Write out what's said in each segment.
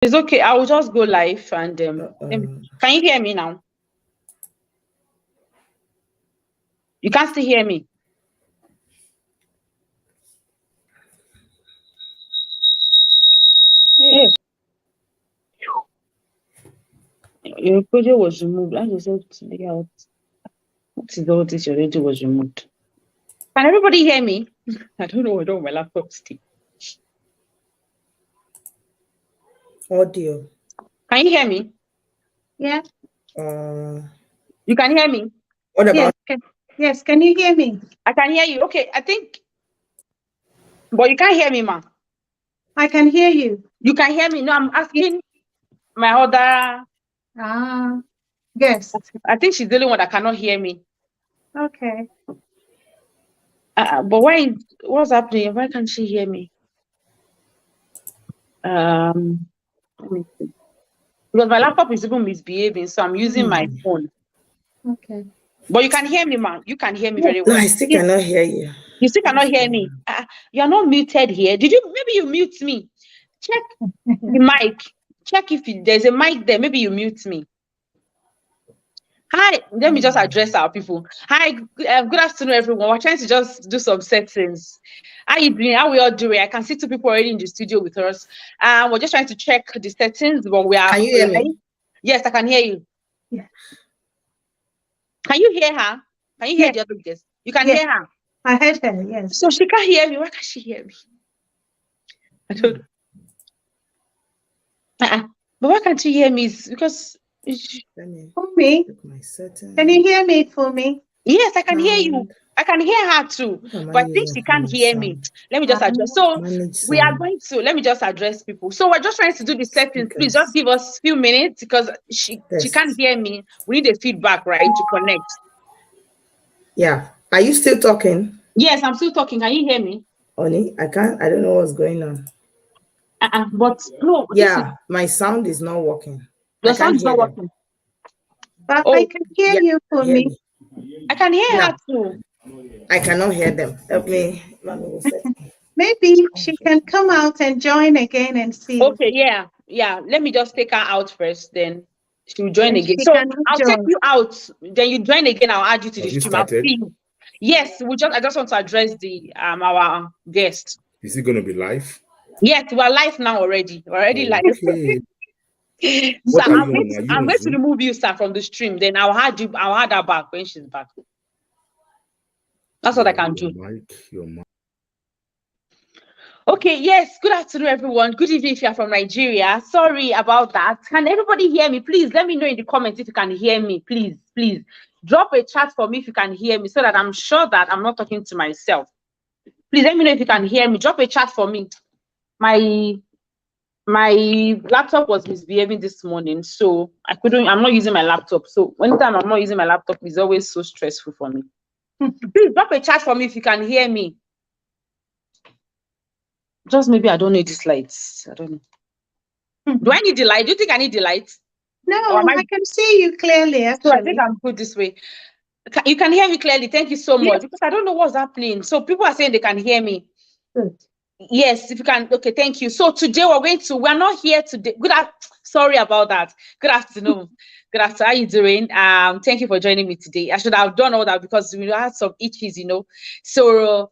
It's okay. I will just go live and can you hear me now? You can't still hear me. Hey. Your project was removed. I just said to the out. What is all this? Your radio was removed. Can everybody hear me? I don't know. I don't my laptop still. Audio. Can you hear me? Yeah. You can hear me? What about? Yes. Can you hear me? I can hear you. Okay. I think. But you can't hear me, ma. I can hear you. You can hear me? No, I'm asking my other. Yes. I think she's the only one that cannot hear me. Okay. But what's happening? Why can't she hear me? Let me see. Because my laptop is even misbehaving, so I'm using my phone. Okay. But you can hear me, man. You can hear me very well. No, I still cannot hear you. You still cannot hear me. You're not muted here. Maybe you mute me? Check the mic. Check if there's a mic there. Maybe you mute me. Hi, let me just address our people. Hi, good afternoon, everyone. We're trying to just do some settings. How you doing? How we all doing? I can see 2 people already in the studio with us. We're just trying to check the settings, but we are. Can you hear me? Yes, I can hear you. Yeah. Can you hear her? Can you hear the other guest? You can hear her. I heard her. Yes. So she can't hear me. Why can't she hear me? I don't know. But why can't you hear me? It's because. For me? Can you hear me for me? Yes, I can hear you. I can hear her too, but I think she can't hear me. Let me just address. So we are going to, let me just address people. So we're just trying to do the settings. Please just give us a few minutes because she can't hear me. We need a feedback, right, to connect. Yeah. Are you still talking? Yes, I'm still talking. Can you hear me? Oni, I can't. I don't know what's going on. But no. Yeah, my sound is not working. Your sound is not working. But I can hear you for me. I can hear her too. I cannot hear them. Help me. Maybe she can come out and join again and see. Okay, yeah. Let me just take her out first, then she will join again. So I'll take you out, then you join again. I'll add you to the stream. I'll see you. Yes, I just want to address the our guest. Is it going to be live? Yes, we're live now already. We're already live. So I'm going to remove you, sir, from the stream. Then I'll add her back when she's back. That's what I can do. Your mic. Okay, yes. Good afternoon, everyone. Good evening if you're from Nigeria. Sorry about that. Can everybody hear me? Please let me know in the comments if you can hear me. Please. Drop a chat for me if you can hear me so that I'm sure that I'm not talking to myself. Please let me know if you can hear me. Drop a chat for me. My laptop was misbehaving this morning, so I'm not using my laptop. So anytime I'm not using my laptop, it's always so stressful for me. Please drop a chat for me if you can hear me. Just maybe I don't need these lights. I don't know. Do I need the light? Do you think I need the light? No, I can see you clearly. Actually. So I think I'm good this way. You can hear me clearly. Thank you so much. Because I don't know what's happening. So people are saying they can hear me. Good. Yes, if you can. Okay, thank you. So today we're not here today. Sorry about that. Good afternoon. Good afternoon. How are you doing? Thank you for joining me today. I should have done all that because we had some itches, So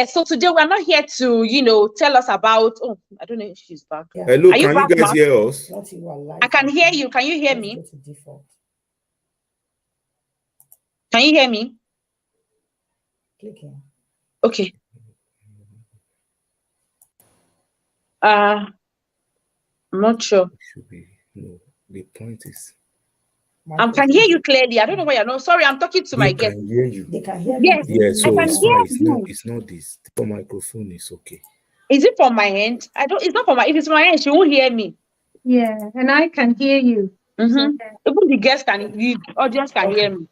so today we're not here to, tell us about. Oh, I don't know if she's back. Yeah. Hello, can you guys hear us? I can hear you. Can you hear me? Can you hear me? Okay. I'm not sure. The point is. I can hear you clearly. I don't know why you're not. Sorry, I'm talking to my guest. They can hear you. They can hear you. Yes, so it's fine. It's not this. The microphone is okay. Is it from my end? It's not from my. If it's my end, she won't hear me. Yeah, and I can hear you. Even the guest the audience can hear me.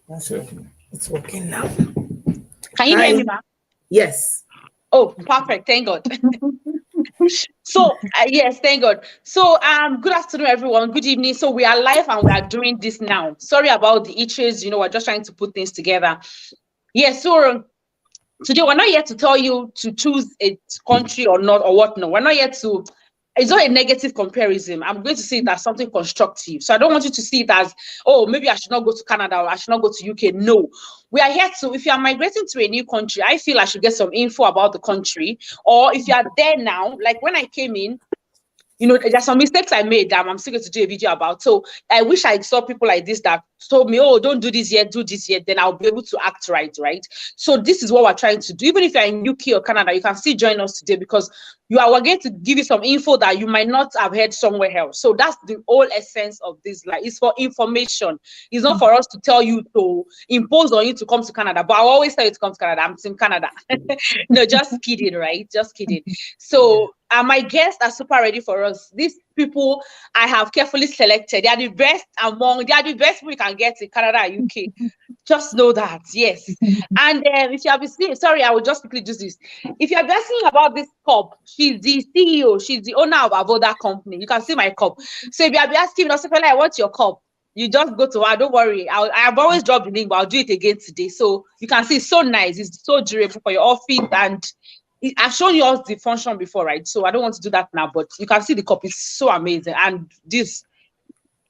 That's okay. It's working now. Can you hear me, ma'am? Yes. Oh, perfect. Thank God. So yes, thank God. So good afternoon, everyone. Good evening. So we are live and we are doing this now. Sorry about the issues. We're just trying to put things together. Yes. So today we're not here to tell you to choose a country or not or what. No, we're not here to. It's not a negative comparison. I'm going to see it as something constructive. So I don't want you to see it as, oh, maybe I should not go to Canada or I should not go to UK. No, we are here to, if you are migrating to a new country, I feel I should get some info about the country. Or if you are there now, like when I came in, you know, there's some mistakes I made that I'm still going to do a video about. So I wish I saw people like this that told me, oh, don't do this yet, do this yet, then I'll be able to act right, right? So this is what we're trying to do. Even if you're in UK or Canada, you can still join us today because we're going to give you some info that you might not have heard somewhere else. So that's the whole essence of this. Like, it's for information. It's not for us to tell you to impose on you to come to Canada. But I always tell you to come to Canada. I'm in Canada. No, just kidding, right? Just kidding. So my guests are super ready for us. These people I have carefully selected. They are the best people you can get in Canada and UK. Just know that, yes. And if you have been seeing, sorry, I will just quickly do this. If you have been seeing about this cup, she's the CEO, she's the owner of Avoda company. You can see my cup. So if you have been asking me, I want your cup, you just go to her. Don't worry. I've always dropped the link, but I'll do it again today. So you can see it's so nice. It's so durable for your office, and I've shown you all the function before, right? So I don't want to do that now, but you can see the cup is so amazing. And this,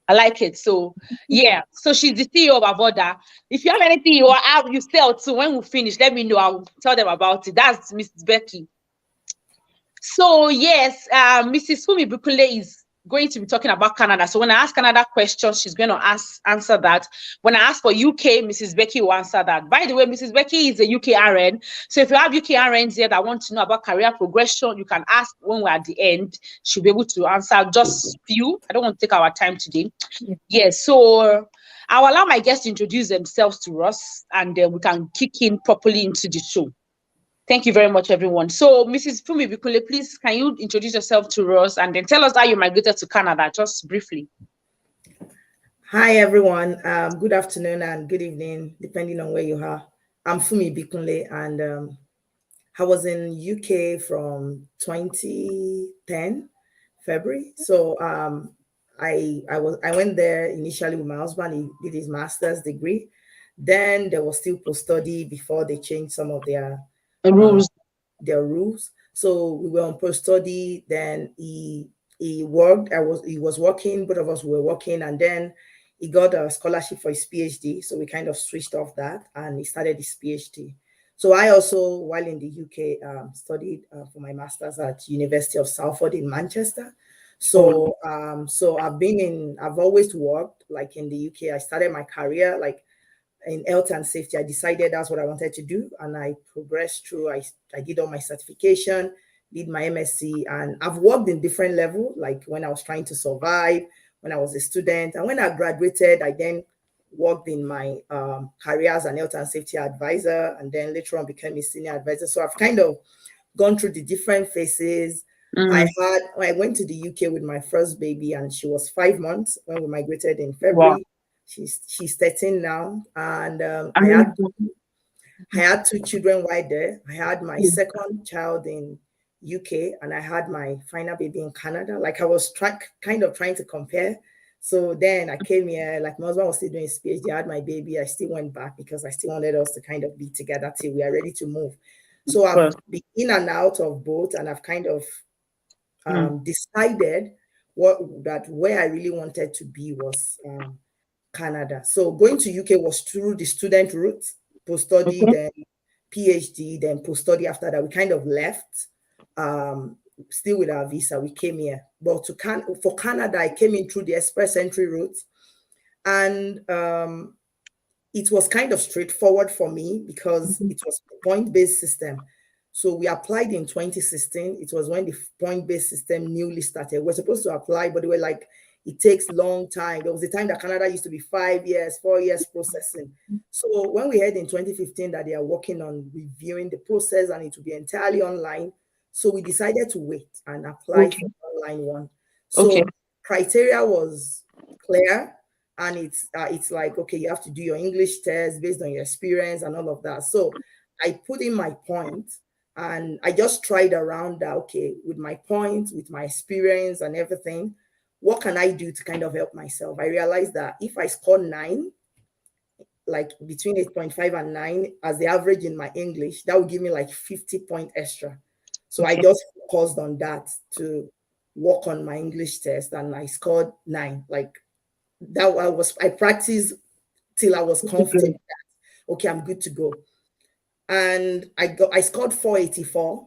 I like it. So yeah, so she's the CEO of Avoda. If you have anything you sell too, when we finish, let me know. I'll tell them about it. That's Mrs. Becky. So yes, Mrs. Fumi Bukule is going to be talking about Canada. So when I ask Canada questions, she's going to answer that. When I ask for UK, Mrs. Becky will answer that. By the way, Mrs. Becky is a UK RN. So if you have UK RNs here that want to know about career progression, you can ask when we're at the end. She'll be able to answer just few. I don't want to take our time today. Yes, so I'll allow my guests to introduce themselves to us, and then we can kick in properly into the show. Thank you very much, everyone. So, Mrs. Fumi Bikule, please, can you introduce yourself to us and then tell us how you migrated to Canada, just briefly? Hi, everyone. Good afternoon and good evening, depending on where you are. I'm Fumi Bikule, and I was in UK from 2010, February. So I went there initially with my husband. He did his master's degree. Then there was still post-study before they changed some of their rules. So we were on post-study. Then he worked. He was working. Both of us were working, and then he got a scholarship for his PhD. So we kind of switched off that, and he started his PhD. So I also, while in the UK, studied for my master's at University of Salford in Manchester. So I've always worked like in the UK. I started my career like in health and safety. I decided that's what I wanted to do, and I progressed through. I did all my certification, did my MSc, and I've worked in different levels, like when I was trying to survive, when I was a student, and when I graduated, I then worked in my career as an health and safety advisor, and then later on became a senior advisor. So I've kind of gone through the different phases. I went to the UK with my first baby, and she was 5 months when we migrated in February. Wow. She's 13 now, and I had 2 children right there. I had my second child in UK, and I had my final baby in Canada. Like I was kind of trying to compare. So then I came here, like my husband was still doing his PhD. I had my baby. I still went back because I still wanted us to kind of be together till we are ready to move. So I've been in and out of both, and I've kind of decided where I really wanted to be was Canada. So going to UK was through the student route, post-study, then PhD, then post-study. After that, we kind of left, still with our visa. We came here. But for Canada, I came in through the express entry route. And it was kind of straightforward for me because it was a point-based system. So we applied in 2016. It was when the point-based system newly started. We're supposed to apply, but they were like, it takes a long time. There was a time that Canada used to be 5 years, 4 years processing. So when we heard in 2015 that they are working on reviewing the process and it will be entirely online, so we decided to wait and apply for the online one. So criteria was clear, and it's like, okay, you have to do your English test based on your experience and all of that. So I put in my point, and I just tried around that, okay, with my points, with my experience and everything, what can I do to kind of help myself? I realized that if I score 9, like between 8.5 and 9 as the average in my English, that would give me like 50 point extra. So I just focused on that to work on my English test, and I scored 9. Like that, I practiced till I was confident that, okay, I'm good to go. And I scored 484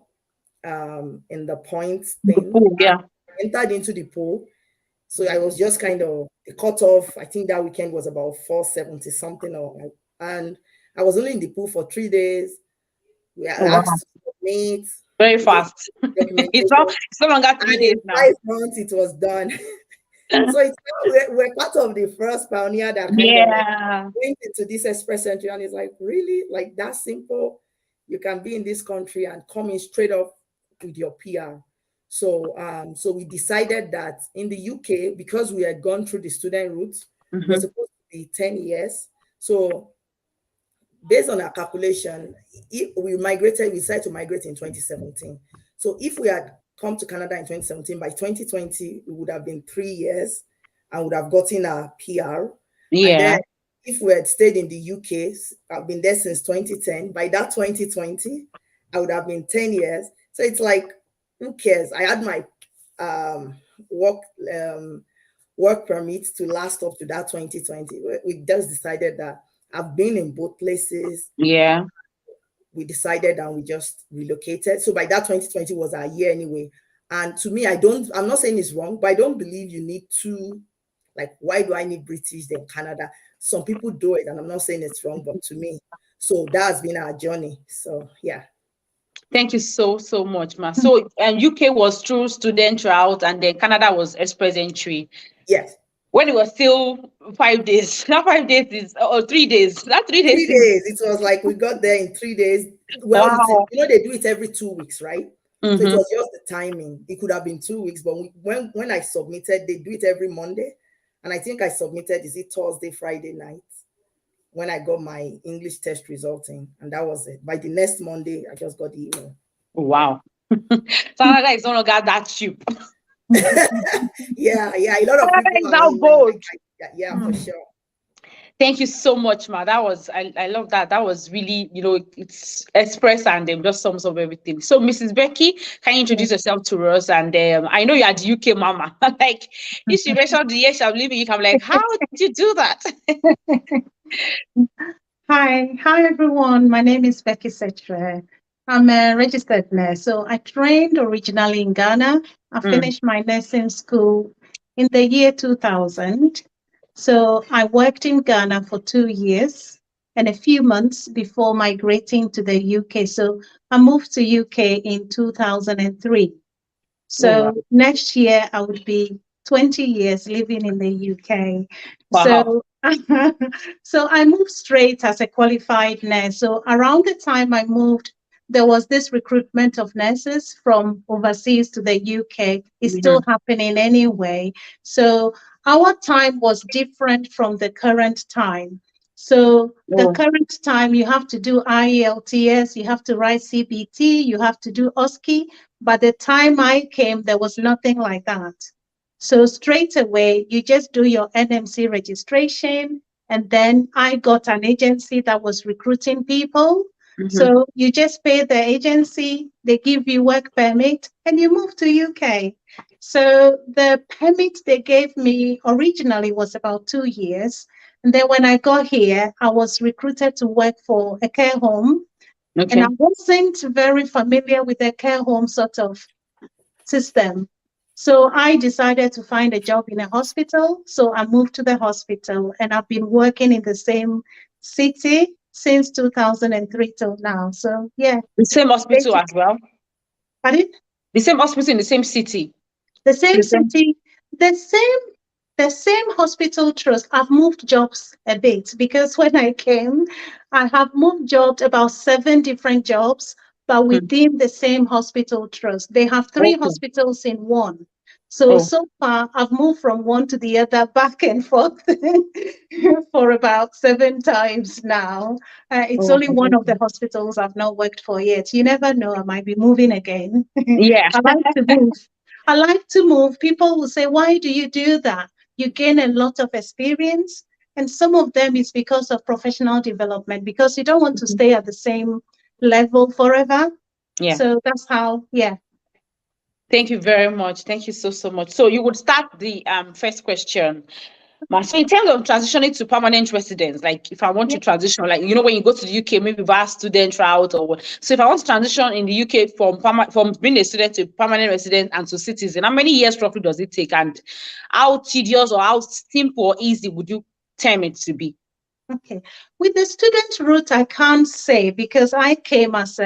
in the points thing. Yeah. I entered into the pool. So I was just kind of the cutoff. I think that weekend was about 470 something, and I was only in the pool for 3 days. We are asked to submit. Very fast. It's no longer 3 days now. 5 months it was done. So we're part of the first pioneer that kind of went into this express entry, and it's like, really, like that simple? You can be in this country and come in straight up with your PR. So we decided that in the UK, because we had gone through the student route, it was supposed to be 10 years. So based on our calculation, if we decided to migrate in 2017. So if we had come to Canada in 2017, by 2020, we would have been 3 years and would have gotten our PR. Yeah. And then if we had stayed in the UK, I've been there since 2010. By that 2020, I would have been 10 years. So it's like, who cares? I had my work permit to last up to that 2020. We just decided that I've been in both places. Yeah. We decided and we just relocated. So by that 2020 was our year anyway. And to me, I'm not saying it's wrong, but I don't believe you need to, like, why do I need British then Canada? Some people do it, and I'm not saying it's wrong, but to me, so that's been our journey. So yeah. Thank you so much, ma. So UK was through student route, and then Canada was express entry. Yes. When it was still 5 days. Not 5 days is 3 days. Not 3 days. 3 days. It was like we got there in 3 days. Well, wow. They do it every 2 weeks, right? So it was just the timing. It could have been 2 weeks, but when I submitted, they do it every Monday. And I think I submitted, is it Thursday, Friday night, when I got my English test result in, and that was it. By the next Monday, I just got the email. Wow. Canada is no longer that cheap. yeah, a lot of people is now bold. Yeah, for sure. Thank you so much, ma. That was I love that. That was really, it's express and just sums up everything. So, Mrs. Becky, can you introduce yourself to us? And I know you are the UK mama. Like, if she mentioned the year I'm leaving, I'm like, how did you do that? Hi everyone. My name is Becky Setre. I'm a registered nurse. So I trained originally in Ghana. I finished my nursing school in the year 2000. So I worked in Ghana for 2 years and a few months before migrating to the UK. So I moved to UK in 2003. So next year I would be 20 years living in the UK. Wow. So I moved straight as a qualified nurse. So around the time I moved, there was this recruitment of nurses from overseas to the UK. It's still happening anyway. So our time was different from the current time. So the current time, you have to do IELTS, you have to write CBT, you have to do OSCE. By the time I came, there was nothing like that. So straight away, you just do your NMC registration. And then I got an agency that was recruiting people. So you just pay the agency, they give you work permit, and you move to UK. So the permit they gave me originally was about 2 years. And then when I got here, I was recruited to work for a care home. And I wasn't very familiar with the care home sort of system. So I decided to find a job in a hospital. So I moved to the hospital, and I've been working in the same city since 2003 till now. So yeah. The same hospital as well? Pardon? The same hospital in the same city? The same city, the same hospital trust. I've moved jobs a bit because when I came, I have moved jobs, about 7 different jobs, but within the same hospital trust. They have 3 hospitals in one. So far, I've moved from one to the other, back and forth for about 7 times now. It's only one of the hospitals I've not worked for yet. You never know, I might be moving again. Yeah. I like to move. I like to move. People will say, why do you do that? You gain a lot of experience. and some of them is because of professional development, because you don't want to stay at the same level forever. Yeah. So that's how, yeah. Thank you very much. Thank you so much. So you would start the first question. So in terms of transitioning to permanent residence, like if I want to transition, like, you know, when you go to the UK, maybe via student route or what. So if I want to transition in the UK from being a student to permanent resident and to citizen, how many years roughly does it take? And how tedious or how simple or easy would you term it to be? Okay. With the student route, I can't say, because I came as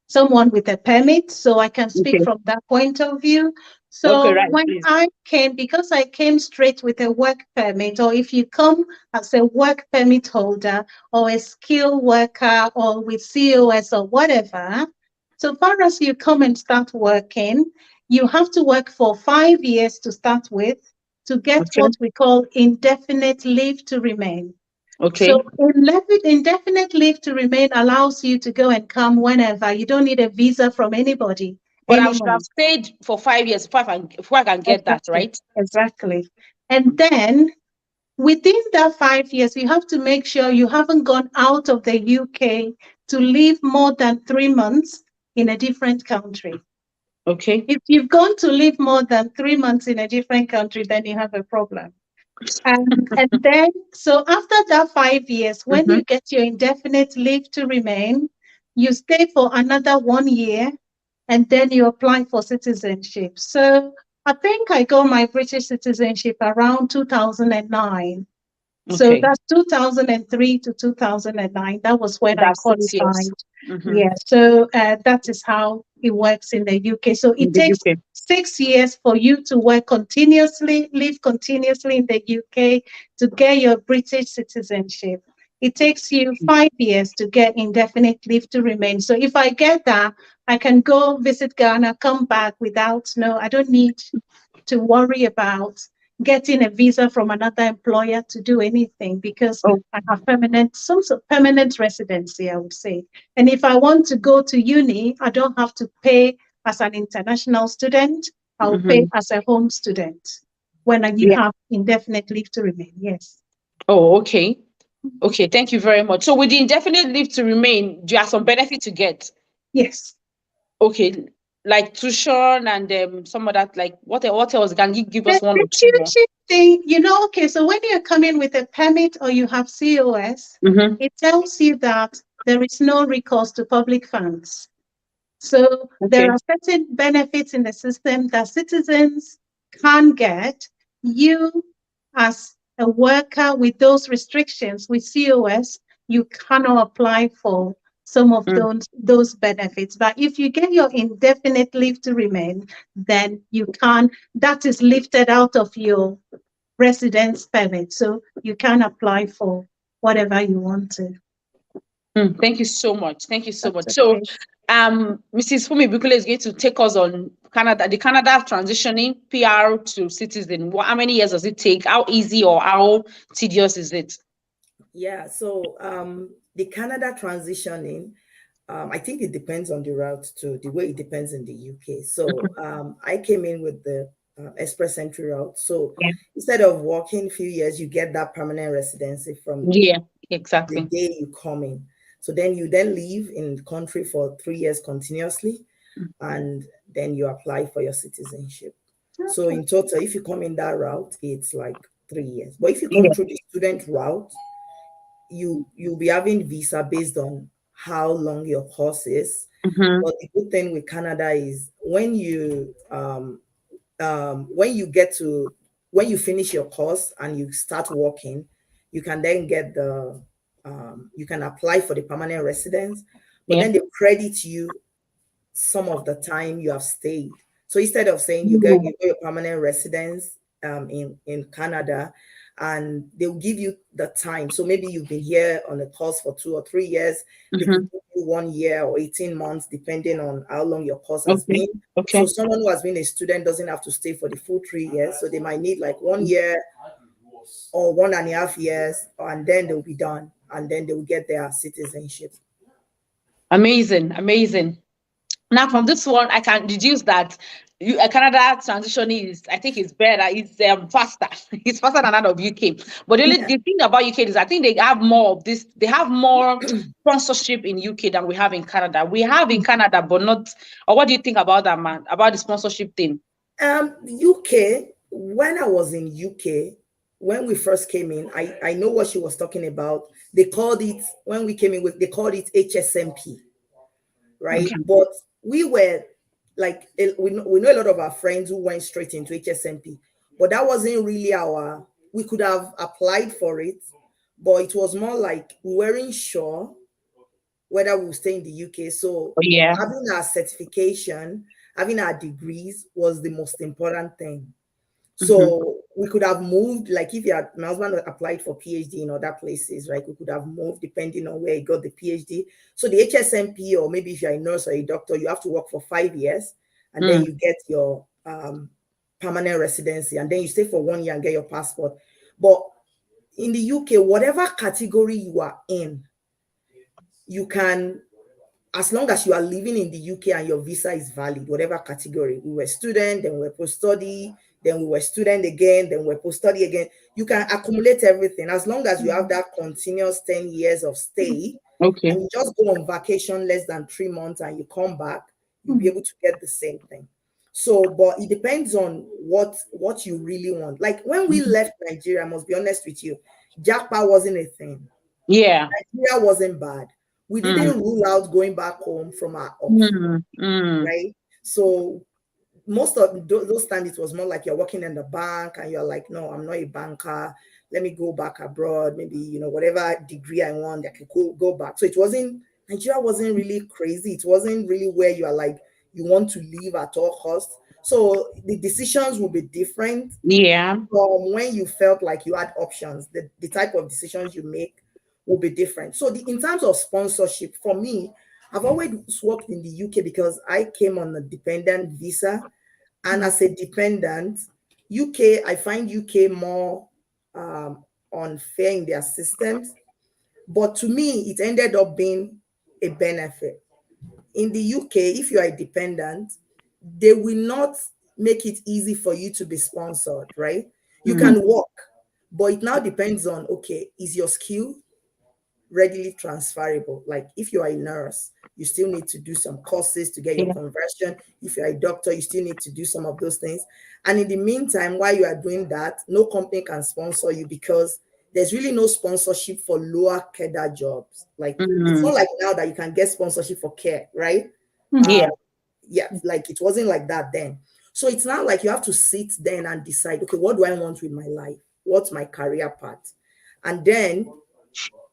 someone with a permit, so I can speak from that point of view. So Okay, right, when please. I came, because I came straight with a work permit, or if you come as a work permit holder or a skilled worker or with COS or whatever, so far as you come and start working, you have to work for 5 years to start with to get what we call indefinite leave to remain. Okay. So indefinite leave to remain allows you to go and come whenever. You don't need a visa from anybody. But I should have stayed for 5 years before I can get that, right? Exactly. And then within that 5 years, you have to make sure you haven't gone out of the UK to live more than 3 months in a different country. Okay. If you've gone to live more than 3 months in a different country, then you have a problem. And then, so after that 5 years, when you get your indefinite leave to remain, you stay for another 1 year, and then you apply for citizenship. So I think I got my British citizenship around 2009. So that's 2003 to 2009. That was when I qualified. Yeah, so that is how it works in the UK. So it takes 6 years for you to work continuously, live continuously in the UK to get your British citizenship. It takes you 5 years to get indefinite leave to remain. So if I get that, I can go visit Ghana, come back without, no, I don't need to worry about getting a visa from another employer to do anything, because I have some sort of permanent residency, I would say. And if I want to go to uni, I don't have to pay as an international student. I'll pay as a home student when you have indefinite leave to remain. Yes. Oh, okay. Okay, thank you very much. So with the indefinite leave to remain, do you have some benefit to get? Yes. Okay, like tuition and some of that, like what else? Can you give us one or two more? Thing, okay, so when you're coming with a permit or you have COS, it tells you that there is no recourse to public funds. So there are certain benefits in the system that citizens can get. You, as a worker with those restrictions with COS, you cannot apply for some of those benefits. But if you get your indefinite leave to remain, then you can, that is lifted out of your residence permit. So you can apply for whatever you want to. Thank you so much. Thank you so much. So Mrs. Fumi Bukule is going to take us on the Canada transitioning PR to citizen. How many years does it take? How easy or how tedious is it? Yeah, so the Canada transitioning, I think it depends on the route too, the way it depends in the UK. So I came in with the express entry route. So instead of working a few years, you get that permanent residency from the day you come in. So then you live in the country for 3 years continuously, and then you apply for your citizenship. So in total, if you come in that route, it's like 3 years. But if you come through the student route, you'll be having visa based on how long your course is. But the good thing with Canada is when you finish your course and you start working, you can then get you can apply for the permanent residence, but then they credit you some of the time you have stayed. So instead of saying you get your permanent residence in Canada, and they'll give you the time. So maybe you've been here on a course for 2 or 3 years. They could give you 1 year or 18 months, depending on how long your course has been. So someone who has been a student doesn't have to stay for the full 3 years. So they might need like 1 year or 1.5 years, and then they'll be done. And then they will get their citizenship. Amazing, amazing. Now, from this one, I can deduce that Canada transition is, I think, it's better. It's faster. It's faster than that of UK. But the thing about UK is, I think they have more of this. They have more sponsorship in UK than we have in Canada. We have in Canada, but not. Or what do you think about that, man? About the sponsorship thing? UK. When I was in UK, when we first came in, I know what she was talking about. They called it, when we came in with, they called it HSMP, right? Okay. But we were like, we know a lot of our friends who went straight into HSMP, but that wasn't really we could have applied for it, but it was more like we weren't sure whether we'll stay in the UK. So Yeah. having our certification, having our degrees was the most important thing. So we could have moved, like if my husband applied for PhD in other places, right? We could have moved depending on where he got the PhD. So the HSMP, or maybe if you're a nurse or a doctor, you have to work for 5 years, and then you get your permanent residency, and then you stay for 1 year and get your passport. But in the UK, whatever category you are in, you can, as long as you are living in the UK and your visa is valid, whatever category. We were student, then we were post-study, then we were student again, then we were post-study again. You can accumulate everything as long as you have that continuous 10 years of stay. Okay. And you just go on vacation less than 3 months and you come back, you'll be able to get the same thing. So, but it depends on what you really want. Like when we left Nigeria, I must be honest with you, Jackpot wasn't a thing. Yeah. Nigeria wasn't bad. We didn't rule out going back home from our off, right? So most of those times it was more like you're working in the bank and you're like, no, I'm not a banker. Let me go back abroad. Maybe, whatever degree I want, I can go back. So Nigeria wasn't really crazy. It wasn't really where you are like, you want to leave at all costs. So the decisions will be different. Yeah. From when you felt like you had options, the type of decisions you make will be different. So in terms of sponsorship, for me, I've always worked in the UK because I came on a dependent visa. And as a dependent, I find UK more unfair in their systems. But to me, it ended up being a benefit. In the UK, if you are a dependent, they will not make it easy for you to be sponsored, right? You can work, but it now depends on, okay, is your skill readily transferable? Like if you are a nurse, you still need to do some courses to get your conversion. If you're a doctor, you still need to do some of those things. And in the meantime, while you are doing that, no company can sponsor you because there's really no sponsorship for lower cadre jobs. Like it's not like now that you can get sponsorship for care, right? Like it wasn't like that then. So it's not like you have to sit then and decide, okay, what do I want with my life? What's my career path? And then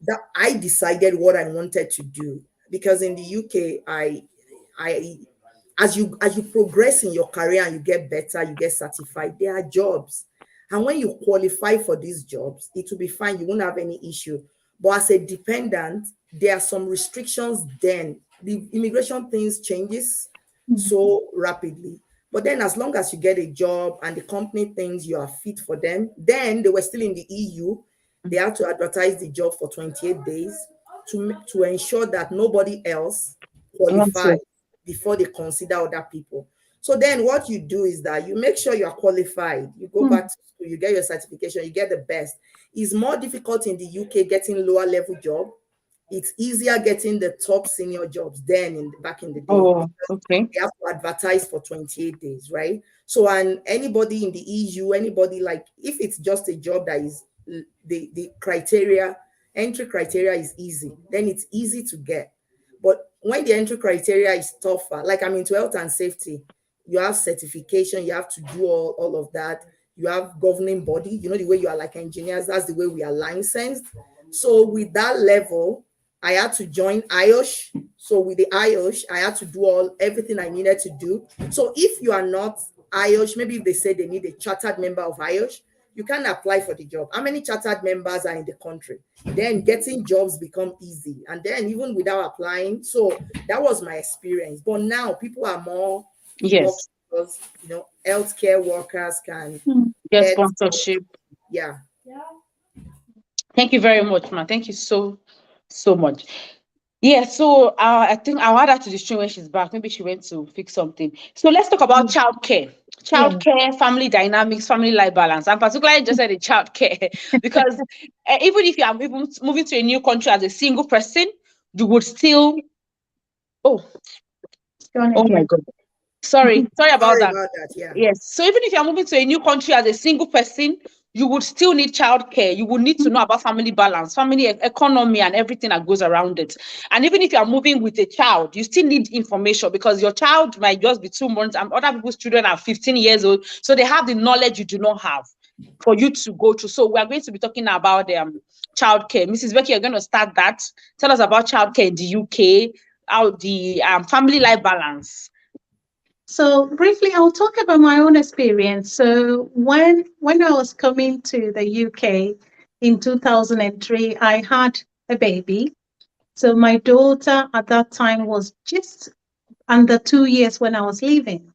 that I decided what I wanted to do, because in the UK, as you progress in your career and you get better, you get certified, there are jobs. And when you qualify for these jobs, it will be fine. You won't have any issue. But as a dependent, there are some restrictions then. The immigration things changes so rapidly. But then as long as you get a job and the company thinks you are fit for them, then they were still in the EU, they have to advertise the job for 28 days to ensure that nobody else qualifies before they consider other people. So then what you do is that you make sure you are qualified. You go back to school, you get your certification, you get the best. It's more difficult in the UK getting lower level job. It's easier getting the top senior jobs than back in the day. Oh, okay. They have to advertise for 28 days, right? So, and anybody in the EU, anybody, like if it's just a job that is the criteria, entry criteria is easy, then it's easy to get. But when the entry criteria is tougher, like I'm into health and safety, you have certification, you have to do all of that. You have governing body, the way you are like engineers, that's the way we are licensed. So with that level, I had to join IOSH. So with the IOSH, I had to do everything I needed to do. So if you are not IOSH, maybe if they say they need a chartered member of IOSH, you can apply for the job. How many chartered members are in the country? Then getting jobs become easy. And then even without applying, so that was my experience. But now people are more because healthcare workers can get sponsorship. Yeah. Thank you very much, man. Thank you so much. Yeah, so I think I'll add her to the stream when she's back. Maybe she went to fix something. So let's talk about childcare. Yeah. Childcare, family dynamics, family life balance. I'm particularly interested in childcare because even if you are moving to a new country as a single person, you would still. Oh, Go on oh my again. God. Sorry about Sorry that. about that. Yeah. Yes. So even if you're moving to a new country as a single person, you would still need childcare. You would need to know about family balance, family economy, and everything that goes around it. And even if you're moving with a child, you still need information because your child might just be 2 months, and other people's children are 15 years old. So they have the knowledge you do not have for you to go through. So we are going to be talking about childcare. Mrs. Becky, you're going to start that. Tell us about childcare in the UK, how the family life balance. So briefly, I'll talk about my own experience. So when I was coming to the UK in 2003, I had a baby. So my daughter at that time was just under 2 years when I was leaving.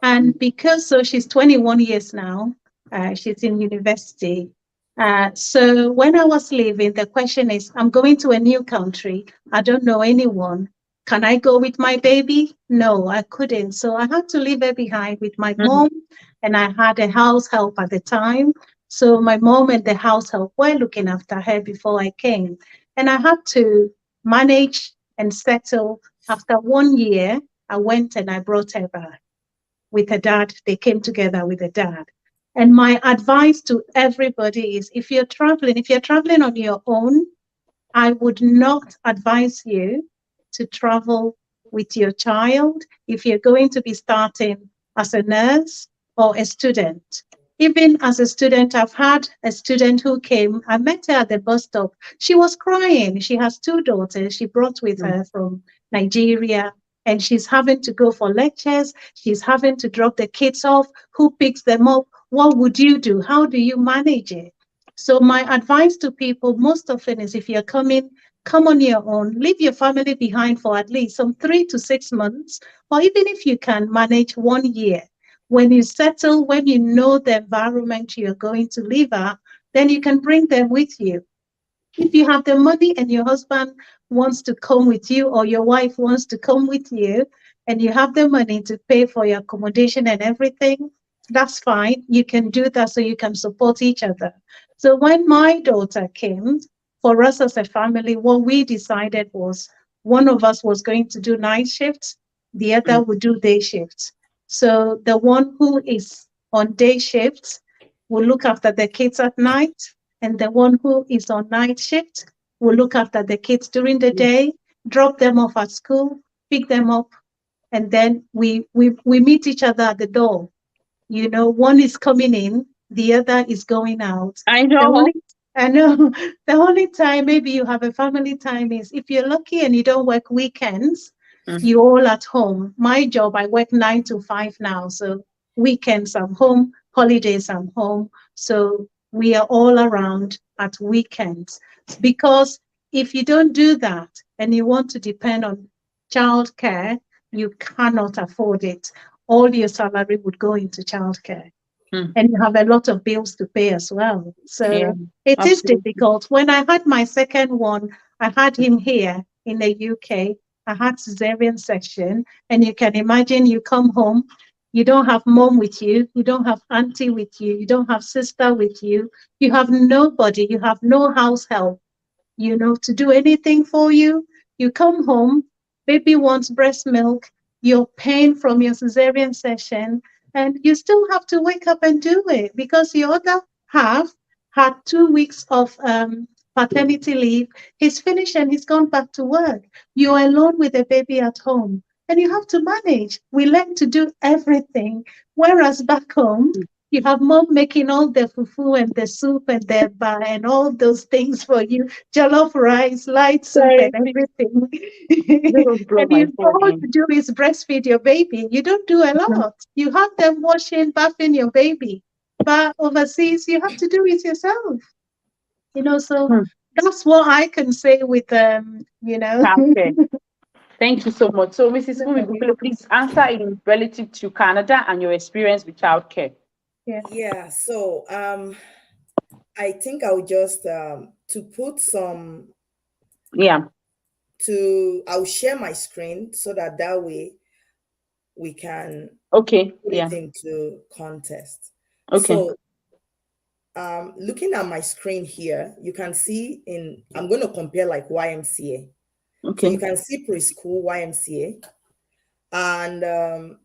And because so she's 21 years now, she's in university. So when I was leaving, the question is, I'm going to a new country. I don't know anyone. Can I go with my baby? No, I couldn't. So I had to leave her behind with my mom, and I had a house help at the time. So my mom and the house help were looking after her before I came. And I had to manage and settle. After 1 year, I went and I brought her back with a dad. They came together with a dad. And my advice to everybody is if you're traveling on your own, I would not advise you to travel with your child if you're going to be starting as a nurse or a student. Even as a student, I've had a student who came. I met her at the bus stop. She was crying. She has 2 daughters. She brought with her from Nigeria, and she's having to go for lectures. She's having to drop the kids off. Who picks them up? What would you do? How do you manage it? So my advice to people most often is if you're coming, come on your own, leave your family behind for at least some 3 to 6 months, or even if you can manage 1 year. When you settle, when you know the environment you're going to live at, then you can bring them with you. If you have the money and your husband wants to come with you or your wife wants to come with you and you have the money to pay for your accommodation and everything, that's fine. You can do that so you can support each other. So when my daughter came, for us as a family, what we decided was one of us was going to do night shifts, the other would do day shifts. So the one who is on day shifts will look after the kids at night, and the one who is on night shift will look after the kids during the day, drop them off at school, pick them up, and then we meet each other at the door. You know, one is coming in, the other is going out. I The know. only I know the only time maybe you have a family time is if you're lucky and you don't work weekends, you're all at home. My job, I work 9 to 5 now. So weekends I'm home, holidays I'm home. So we are all around at weekends. Because if you don't do that and you want to depend on childcare, you cannot afford it. All your salary would go into childcare. And you have a lot of bills to pay as well. So it is difficult. When I had my second one, I had him here in the UK. I had cesarean section, and you can imagine you come home, you don't have mom with you, you don't have auntie with you, you don't have sister with you, you have nobody, you have no house help, you know, to do anything for you. You come home, baby wants breast milk, you're paying from your cesarean session, and you still have to wake up and do it because your other half had 2 weeks of paternity leave. He's finished and he's gone back to work. You're alone with a baby at home and you have to manage. We learn to do everything. Whereas back home, you have mom making all the fufu and the soup and the bar and all those things for you, jollof rice, light soup and everything. And you all you do is breastfeed your baby. You don't do a lot. You have them washing, bathing your baby. But overseas, you have to do it yourself. You know, so that's what I can say with you know. Okay. Thank you so much. So, Mrs. Fumi Bukele, please answer in relative to Canada and your experience with childcare. Yeah. So I think I would just to put some I'll share my screen so that way we can put it into context. So looking at my screen here, you can see I'm going to compare like YMCA. So you can see preschool YMCA, and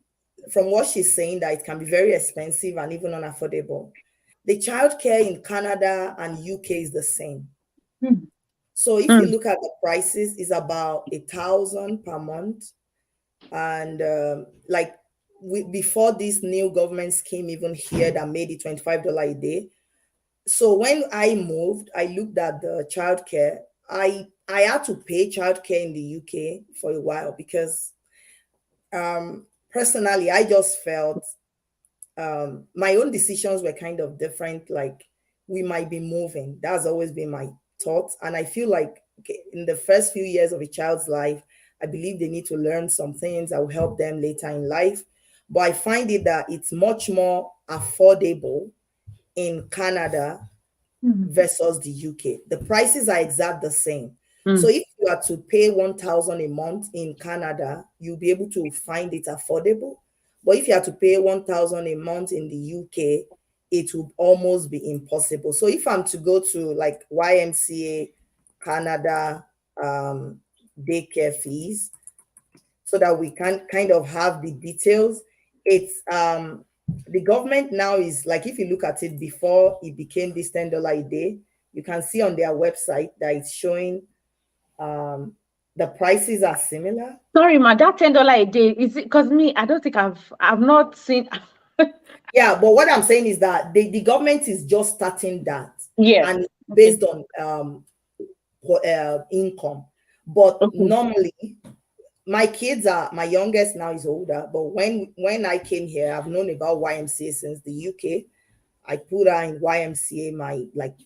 from what she's saying, that it can be very expensive and even unaffordable. The childcare in Canada and UK is the same. So if you look at the prices, it's about $1,000 per month. And before this new government scheme even here that made it $25 a day. So when I moved, I looked at the childcare. I had to pay childcare in the UK for a while because personally, I just felt my own decisions were kind of different. Like, we might be moving. That's always been my thought. And I feel like in the first few years of a child's life, I believe they need to learn some things that will help them later in life. But I find it that it's much more affordable in Canada versus the UK. The prices are exact the same. So if you are to pay $1,000 a month in Canada, you'll be able to find it affordable. But if you have to pay $1,000 a month in the UK, it will almost be impossible. So if I'm to go to like YMCA Canada daycare fees, so that we can kind of have the details, it's the government now is like, if you look at it before it became this $10 a day, you can see on their website that it's showing the prices are similar. Sorry, ma, that $10 a day, is it because me? I don't think I've not seen. Yeah, but what I'm saying is that the government is just starting that. Yeah. And based on income. But normally, my youngest now is older, but when I came here, I've known about YMCA since the UK. I put her in YMCA.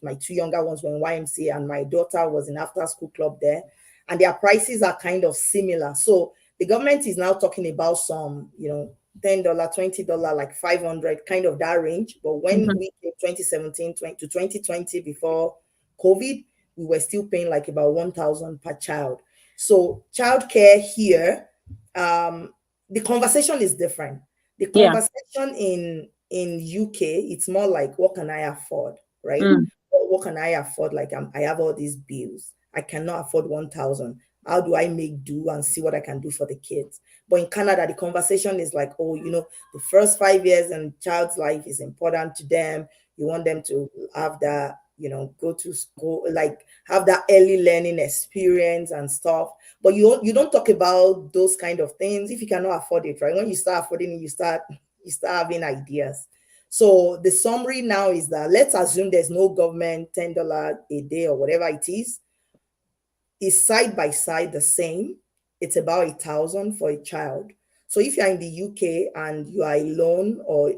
My two younger ones were in YMCA, and my daughter was in after school club there. And their prices are kind of similar. So the government is now talking about some, $10, $20, like $500, kind of that range. But when we came 2017 to 2020, before COVID, we were still paying like about $1,000 per child. So childcare here, the conversation is different. The conversation in UK, it's more like, what can I afford, right? What can I afford? Like, I have all these bills. I cannot afford 1,000. How do I make do and see what I can do for the kids? But in Canada, the conversation is like, the first 5 years in child's life is important to them. You want them to have that, go to school, like have that early learning experience and stuff. But you don't talk about those kind of things if you cannot afford it, right? When you start affording it, you start having ideas. So the summary now is that, let's assume there's no government $10 a day or whatever it is side by side the same. It's about 1,000 for a child. So if you're in the UK and you are alone, or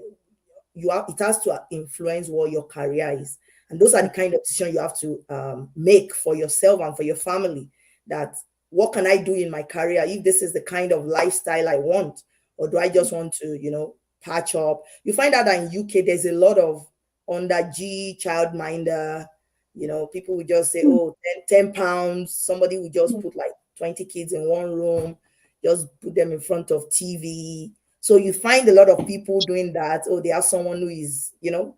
it has to influence what your career is. And those are the kind of decisions you have to make for yourself and for your family. That, what can I do in my career if this is the kind of lifestyle I want? Or do I just want to, patch up? You find out that in UK, there's a lot of under G childminder. People will just say, 10 pounds. Somebody will just put like 20 kids in one room, just put them in front of TV. So you find a lot of people doing that. They have someone who is,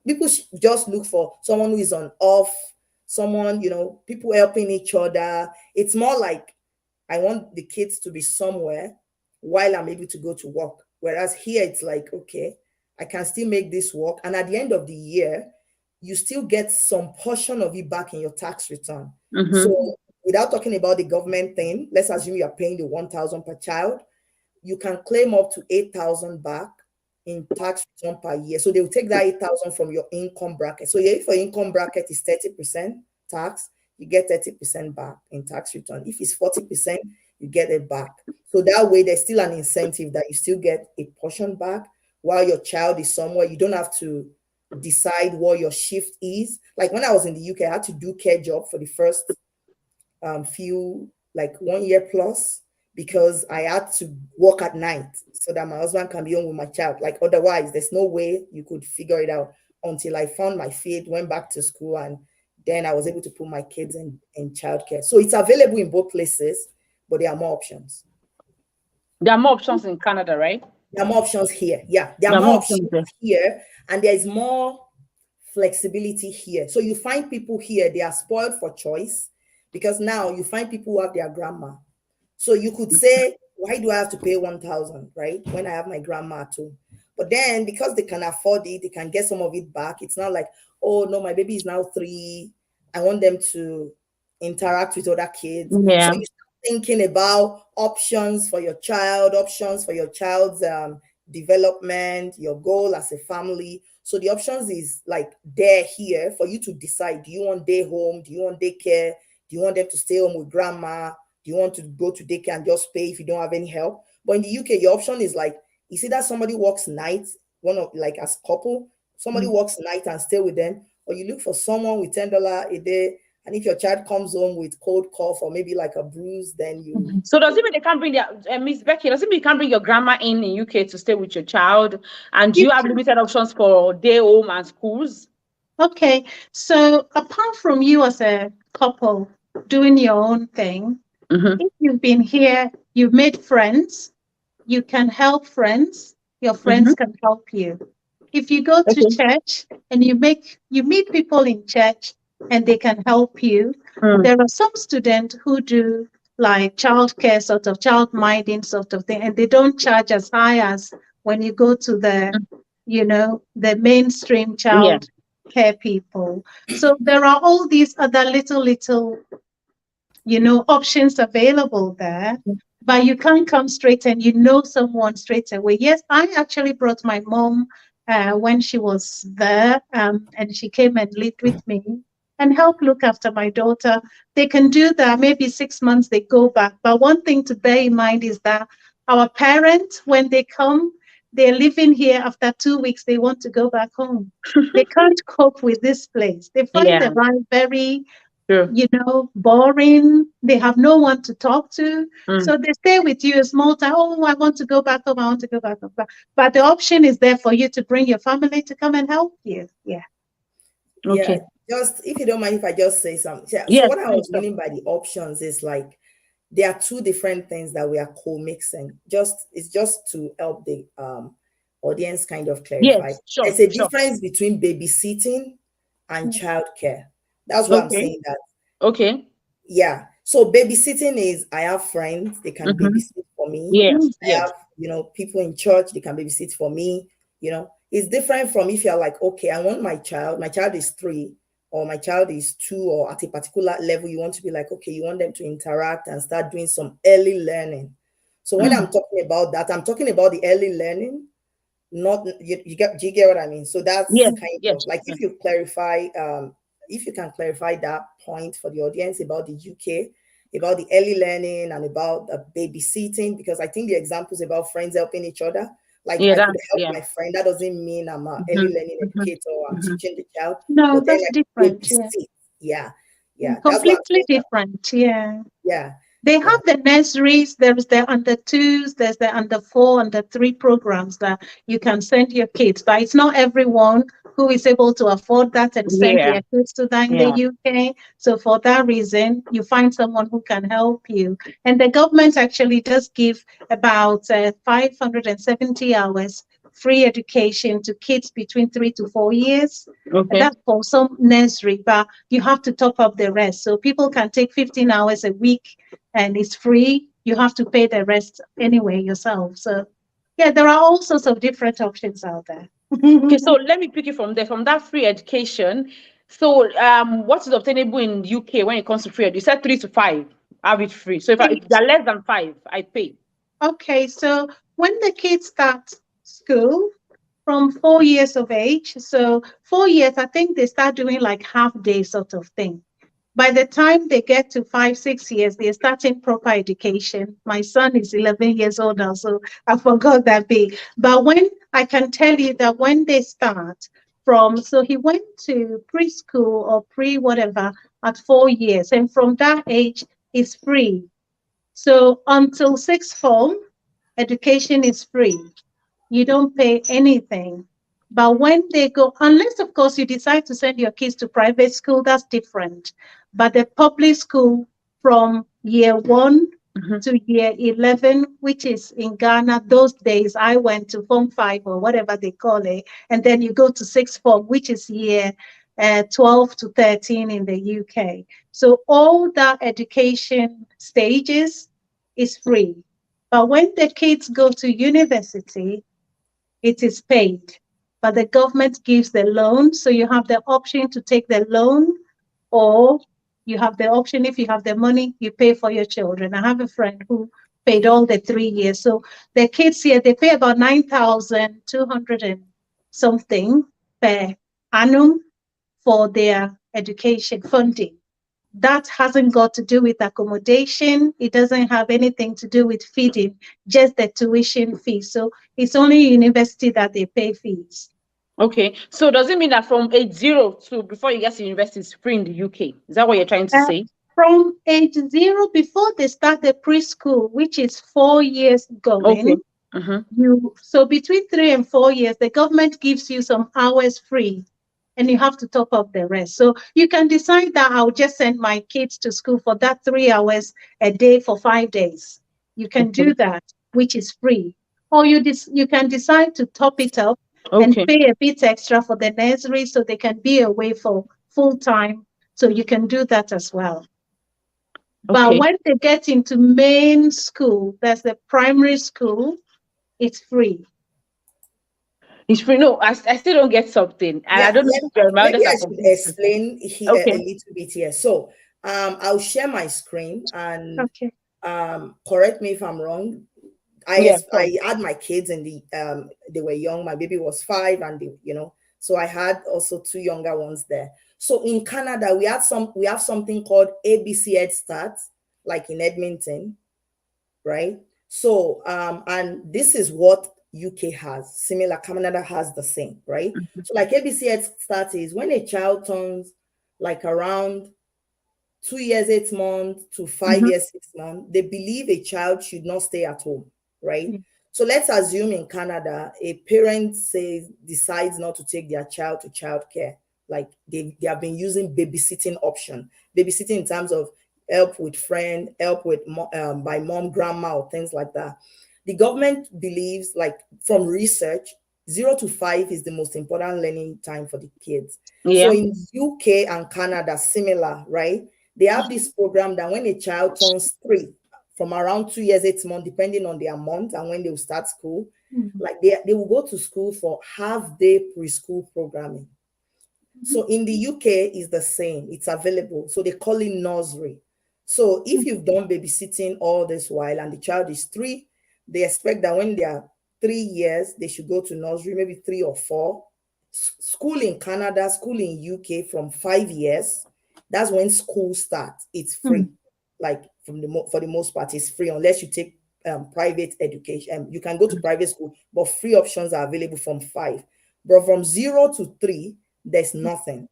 people just look for someone who is on off, someone, people helping each other. It's more like, I want the kids to be somewhere while I'm able to go to work. Whereas here, it's like, okay, I can still make this work. And at the end of the year, you still get some portion of it back in your tax return. So without talking about the government thing, let's assume you are paying the 1,000 per child. You can claim up to 8,000 back in tax return per year. So they will take that 8,000 from your income bracket. So if your income bracket is 30% tax, you get 30% back in tax return. If it's 40%, you get it back. So that way, there's still an incentive that you still get a portion back while your child is somewhere. You don't have to decide what your shift is. Like when I was in the UK, I had to do care job for the first few, like 1 year plus, because I had to work at night so that my husband can be home with my child. Like otherwise, there's no way you could figure it out until I found my feet, went back to school, and then I was able to put my kids in childcare. So it's available in both places. but there are more options. There are more options in Canada, right? There are more options here. Yeah, there are more options here, and there is more flexibility here. So you find people here, they are spoiled for choice, because now you find people who have their grandma. So you could say, why do I have to pay 1,000, right? When I have my grandma too. But then because they can afford it, they can get some of it back. It's not like, oh no, my baby is now 3. I want them to interact with other kids. Yeah. So you start thinking about options for your child, options for your child's development, your goal as a family. So the options is like there here for you to decide. Do you want day home? Do you want daycare? Do you want them to stay home with grandma? Do you want to go to daycare and just pay if you don't have any help? But in the UK, your option is like, you see that somebody works nights, one of like as couple, somebody works night and stay with them, or you look for someone with $10 a day. And if your child comes home with cold cough or maybe like a bruise, then you. So does it mean they can't bring their Miss Becky? Does it mean you can't bring your grandma in UK to stay with your child? And do you have limited options for day home and schools? Okay, so apart from you as a couple doing your own thing, if you've been here, you've made friends, you can help friends, your friends can help you. If you go to church and you meet people in church and they can help you, there are some students who do like childcare, sort of child minding sort of thing, and they don't charge as high as when you go to the, the mainstream child care people. So there are all these other little options available there, but you can't come straight and someone straight away. Yes, I actually brought my mom when she was there, and she came and lived with me and helped look after my daughter. They can do that. Maybe 6 months they go back. But one thing to bear in mind is that our parents, when they come, they're living here. After 2 weeks, they want to go back home. They can't cope with this place. They find the life very, boring. They have no one to talk to. So they stay with you a small time. Oh, I want to go back home. I want to go back home. But the option is there for you to bring your family to come and help you. Yeah. Okay. Yeah, just if you don't mind if I just say something. Yeah, so what I was meaning by the options is like there are two different things that we are co-mixing. It's just to help the audience kind of clarify. Yes, sure, There's a difference between babysitting and childcare. That's why I'm saying that. Okay. Yeah. So babysitting is I have friends, they can babysit for me. Yes. I have, people in church, they can babysit for me. It's different from if you're like, okay, I want my child is 3 or my child is 2 or at a particular level, you want to be like, okay, you want them to interact and start doing some early learning. So when I'm talking about that, I'm talking about the early learning, not, do you get what I mean? So that's kind of like, if you clarify, if you can clarify that point for the audience about the UK, about the early learning and about the babysitting, because I think the examples about friends helping each other, like I could help my friend. That doesn't mean I'm an early learning educator or I'm teaching the child. No, but that's different. Yeah. Completely different. Yeah. Yeah. They have the nurseries, there's the under 2s, there's the under 4, under 3 programs that you can send your kids, but it's not everyone who is able to afford that and send their kids to that in the UK. So for that reason, you find someone who can help you. And the government actually does give about 570 hours free education to kids between 3 to 4 years. Okay. That's for some nursery, but you have to top up the rest. So people can take 15 hours a week and it's free. You have to pay the rest anyway yourself. So yeah, there are all sorts of different options out there. Okay, so let me pick it from there, from that free education. So what is obtainable in the UK when it comes to free ed? You said 3 to 5 have it free. So if they're less than 5, I pay. Okay, so when the kids start school from 4 years of age, so 4 years, I think they start doing like half day sort of thing. By the time they get to 5, 6 years, they're starting proper education. My son is 11 years old now, so I forgot that bit. But when I can tell you that when they start so he went to preschool or pre-whatever at 4 years, and from that age, it's free. So until 6th form, education is free. You don't pay anything. But when they go, unless, of course, you decide to send your kids to private school, that's different. But the public school from year 1 to year 11, which is in Ghana. Those days I went to Form 5 or whatever they call it. And then you go to 6th form, which is year 12 to 13 in the UK. So all that education stages is free. But when the kids go to university, it is paid. But the government gives the loan. So you have the option to take the loan, or you have the option, if you have the money, you pay for your children. I have a friend who paid all the 3 years. So the kids here, they pay about 9,200 and something per annum for their education funding. That hasn't got to do with accommodation. It doesn't have anything to do with feeding, just the tuition fee. So it's only university that they pay fees. Okay, so does it mean that from age 0 to before you get to university is free in the UK? Is that what you're trying to say? From age 0, before they start the preschool, which is 4 years going, Okay. So between 3 and 4 years, the government gives you some hours free, and you have to top up the rest. So you can decide that I'll just send my kids to school for that 3 hours a day for 5 days. You can do that, which is free. Or you can decide to top it up and pay a bit extra for the nursery so they can be away for full time. So you can do that as well. But when they get into main school, that's the primary school, it's free. It's free. No, I still don't get something. And I don't know. Maybe I should explain here a little bit here. So I'll share my screen and correct me if I'm wrong. I had my kids in the they were young. My baby was 5, and so I had also 2 younger ones there. So in Canada, we have something called ABC Head Start, like in Edmonton, right? So and this is what UK has. Similar, Canada has the same, right? So like ABC Head Start is when a child turns like around 2 years, 8 months to 5 years, 6 months, they believe a child should not stay at home, right? So let's assume in Canada, a parent decides not to take their child to childcare. Like they have been using babysitting option. Babysitting in terms of help with friend, help with by mom, grandma, or things like that. The government believes, like from research, 0 to 5 is the most important learning time for the kids. So in UK and Canada, similar, right? They have this program that when a child turns 3, from around 2 years, 8 months, depending on their month and when they will start school, like they will go to school for half-day preschool programming. So in the UK, is the same. It's available. So they call it nursery. So if you've done babysitting all this while and the child is 3, they expect that when they are 3 years, they should go to nursery, maybe 3 or 4. School in Canada, school in UK from 5 years. That's when school starts. It's free. Like for the most part, it's free unless you take private education. You can go to private school, but free options are available from 5. But from 0 to 3, there's nothing.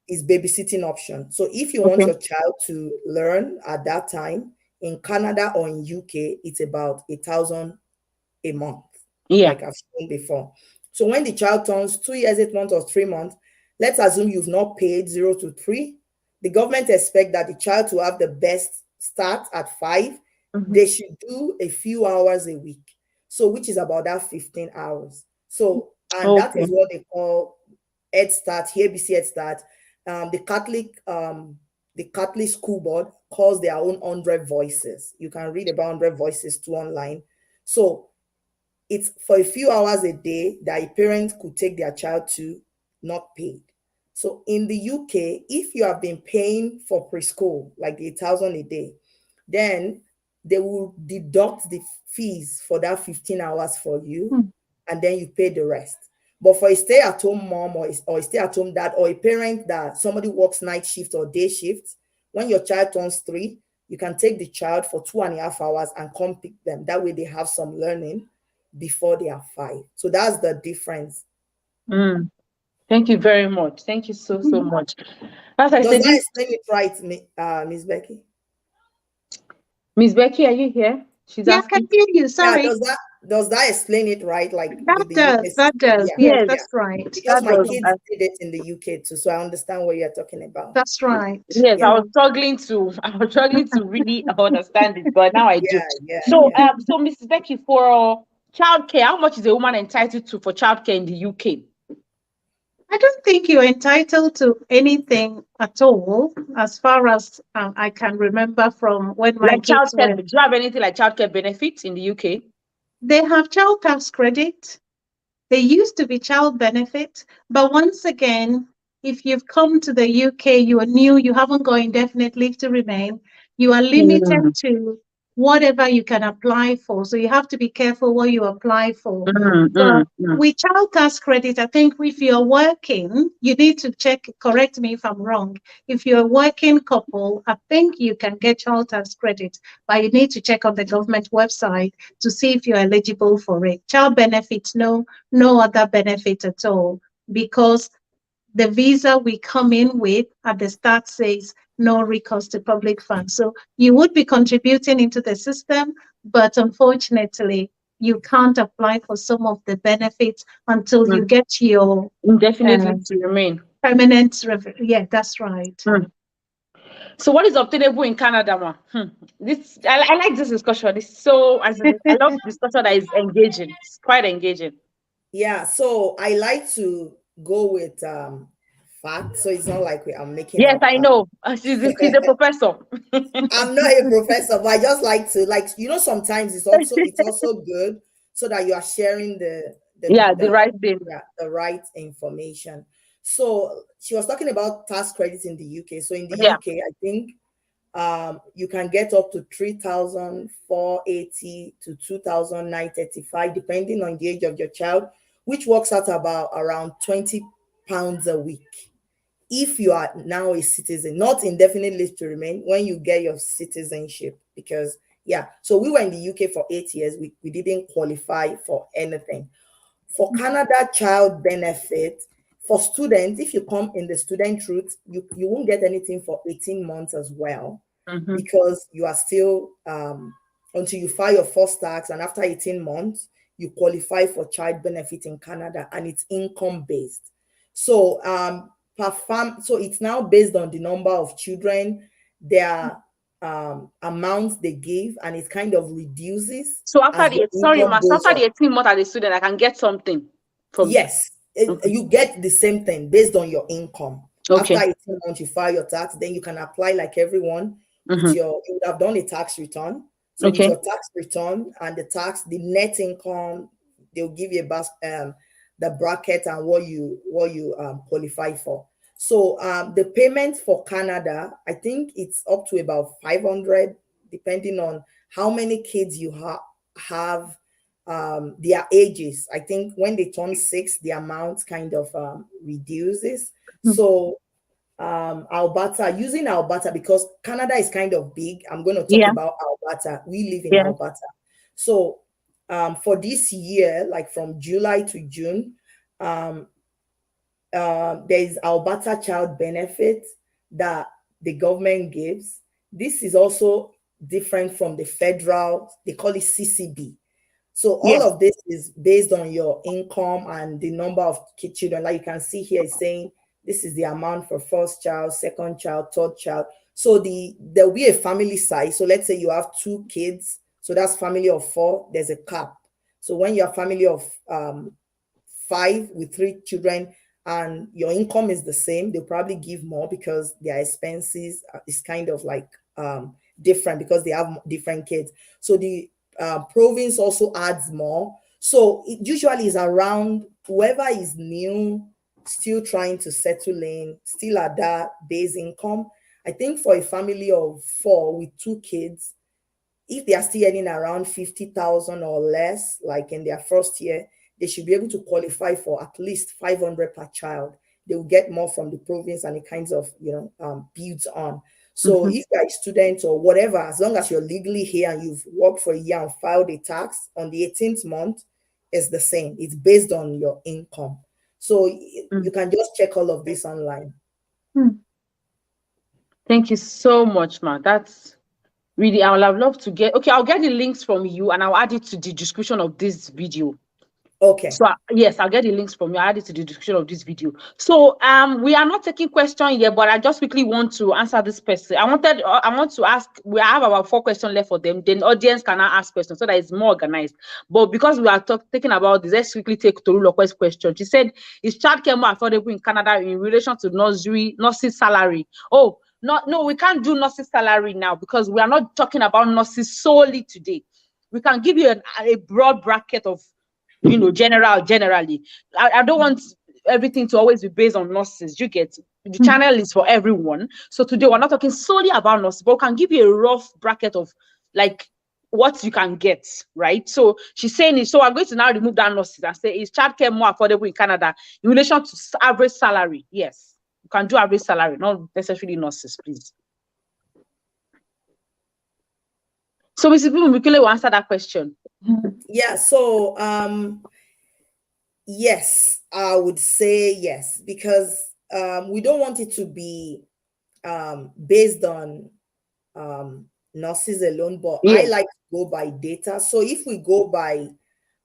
It's babysitting option. So if you want your child to learn at that time, in Canada or in UK, it's about 1,000 a month. Like I've shown before. So when the child turns 2 years, 8 months, or 3 months, let's assume you've not paid 0 to 3. The government expects that the child to have the best start at 5. They should do a few hours a week. So which is about that 15 hours. So, and that is what they call Head Start, ABC Head Start. The Catholic School Board calls their own 100 Voices. You can read about 100 Voices too online. So it's for a few hours a day that a parent could take their child to, not paid. So in the UK, if you have been paying for preschool, like the 1,000 a day, then they will deduct the fees for that 15 hours for you, and then you pay the rest. But for a stay-at-home mom or a stay-at-home dad or a parent that somebody works night shift or day shift, when your child turns 3, you can take the child for 2.5 hours and come pick them. That way they have some learning before they are 5. So that's the difference. Thank you very much. Thank you so much. As I said, does that explain it right, Miss Becky? Miss Becky, are you here? She's asking. I can hear you. Sorry. Yeah, Does that explain it right? Like That with the does, UK that system? does. Yeah, Yes, Yes, that's right. because that my does. kids did it in the UK too, so I understand what you're talking about. That's right. Yes, Yeah. I was struggling to really understand it, but now I do. Yeah. So, so Mrs. Becky, for childcare, how much is a woman entitled to for childcare in the UK? I don't think you're entitled to anything at all, as far as I can remember from when my Like kids childcare, were. do you have anything like childcare benefits in the UK? They have child tax credit. They used to be child benefit, but once again, if you've come to the UK, you are new, you haven't got indefinite leave to remain, you are limited Mm, to whatever you can apply for. So you have to be careful what you apply for. mm, But mm, mm. with child tax credit, I think if you're working, you need to check, correct me if I'm wrong. If you're a working couple, I think you can get child tax credit, but you need to check on the government website to see if you're eligible for it. Child benefits, no other benefit at all, because the visa we come in with at the start says no recourse to public funds. So you would be contributing into the system, but unfortunately, you can't apply for some of the benefits until you get your Indefinitely to remain. permanent. Yeah, that's right. Mm. So, what is obtainable in Canada, ma? This I like this discussion. It's so I love discussion that is engaging. It's quite engaging. Yeah, so I like to go with facts, so it's not like I'm making Yes, up. I know. She's a professor. I'm not a professor, but I just like to, like, sometimes it's also good so that you are sharing Yeah, the right thing. the right information. So she was talking about tax credits in the UK. So in the Yeah. UK, I think you can get up to 3,480 to 2,935, depending on the age of your child, which works out about around £20 a week. If you are now a citizen, not indefinite leave to remain, when you get your citizenship, because so we were in the UK for 8 years, we didn't qualify for anything. For Canada child benefit, for students, if you come in the student route, you won't get anything for 18 months as well, because you are still until you file your first tax, and after 18 months you qualify for child benefit in Canada, and it's income based. So so it's now based on the number of children, their amounts they give, and it kind of reduces So after as the income so goes after up. the 18 months as a student, I can get something from. Yes, you get the same thing based on your income. Okay. After 18 months, you file your tax, then you can apply like everyone with you would have done a tax return. So with your tax return and the net income, they'll give you the bracket and what you qualify for. So the payment for Canada, I think it's up to about 500, depending on how many kids you have. Their ages. I think when they turn 6, the amount kind of reduces. So Alberta, using Alberta, because Canada is kind of big, I'm going to talk about Alberta. We live in Alberta. So for this year, like from July to June, there is Alberta child benefit that the government gives. This is also different from the federal, they call it CCB. So all of this is based on your income and the number of children. Like you can see here, it's saying this is the amount for first child, second child, third child. So there'll be a family size. So let's say you have 2 kids. So that's family of 4. There's a cap. So when you're a family of 5 with 3 children and your income is the same, they'll probably give more because their expenses is kind of like different because they have different kids. So the province also adds more. So it usually is around whoever is new, still trying to settle in, still at that base income. I think for a family of 4 with 2 kids, if they are still earning around 50,000 or less, like in their first year, they should be able to qualify for at least 500 per child. They will get more from the province, and it kinds of builds on. So if you're a student or whatever, as long as you're legally here and you've worked for a year and filed a tax on the 18th month, it's the same. It's based on your income. So you can just check all of this online. Thank you so much, ma. That's Really, I would have loved to get. Okay, I'll get the links from you and I'll add it to the description of this video. Okay. So yes, I'll get the links from you. I'll add it to the description of this video. So we are not taking question yet, but I just quickly want to answer this person. I want to ask. We have about 4 questions left for them. Then audience can now ask questions so that it's more organized. But because we are talking about this, let's quickly take Tolulope's question. She said, "Is childcare more affordable in Canada in relation to nurses' salary?" Oh, no, we can't do nurses' salary now because we are not talking about nurses solely today. We can give you a broad bracket of, generally. I don't want everything to always be based on nurses. You get the channel is for everyone. So today we're not talking solely about nurses, but we can give you a rough bracket of like what you can get, right? So she's saying so I'm going to now remove that nurses and say, is childcare more affordable in Canada in relation to average salary? Yes, you can do average salary, not necessarily nurses, please. So Mrs. Bumikele will answer that question. Yeah, so yes, I would say yes, because we don't want it to be based on nurses alone, but Yes. I like to go by data. So if we go by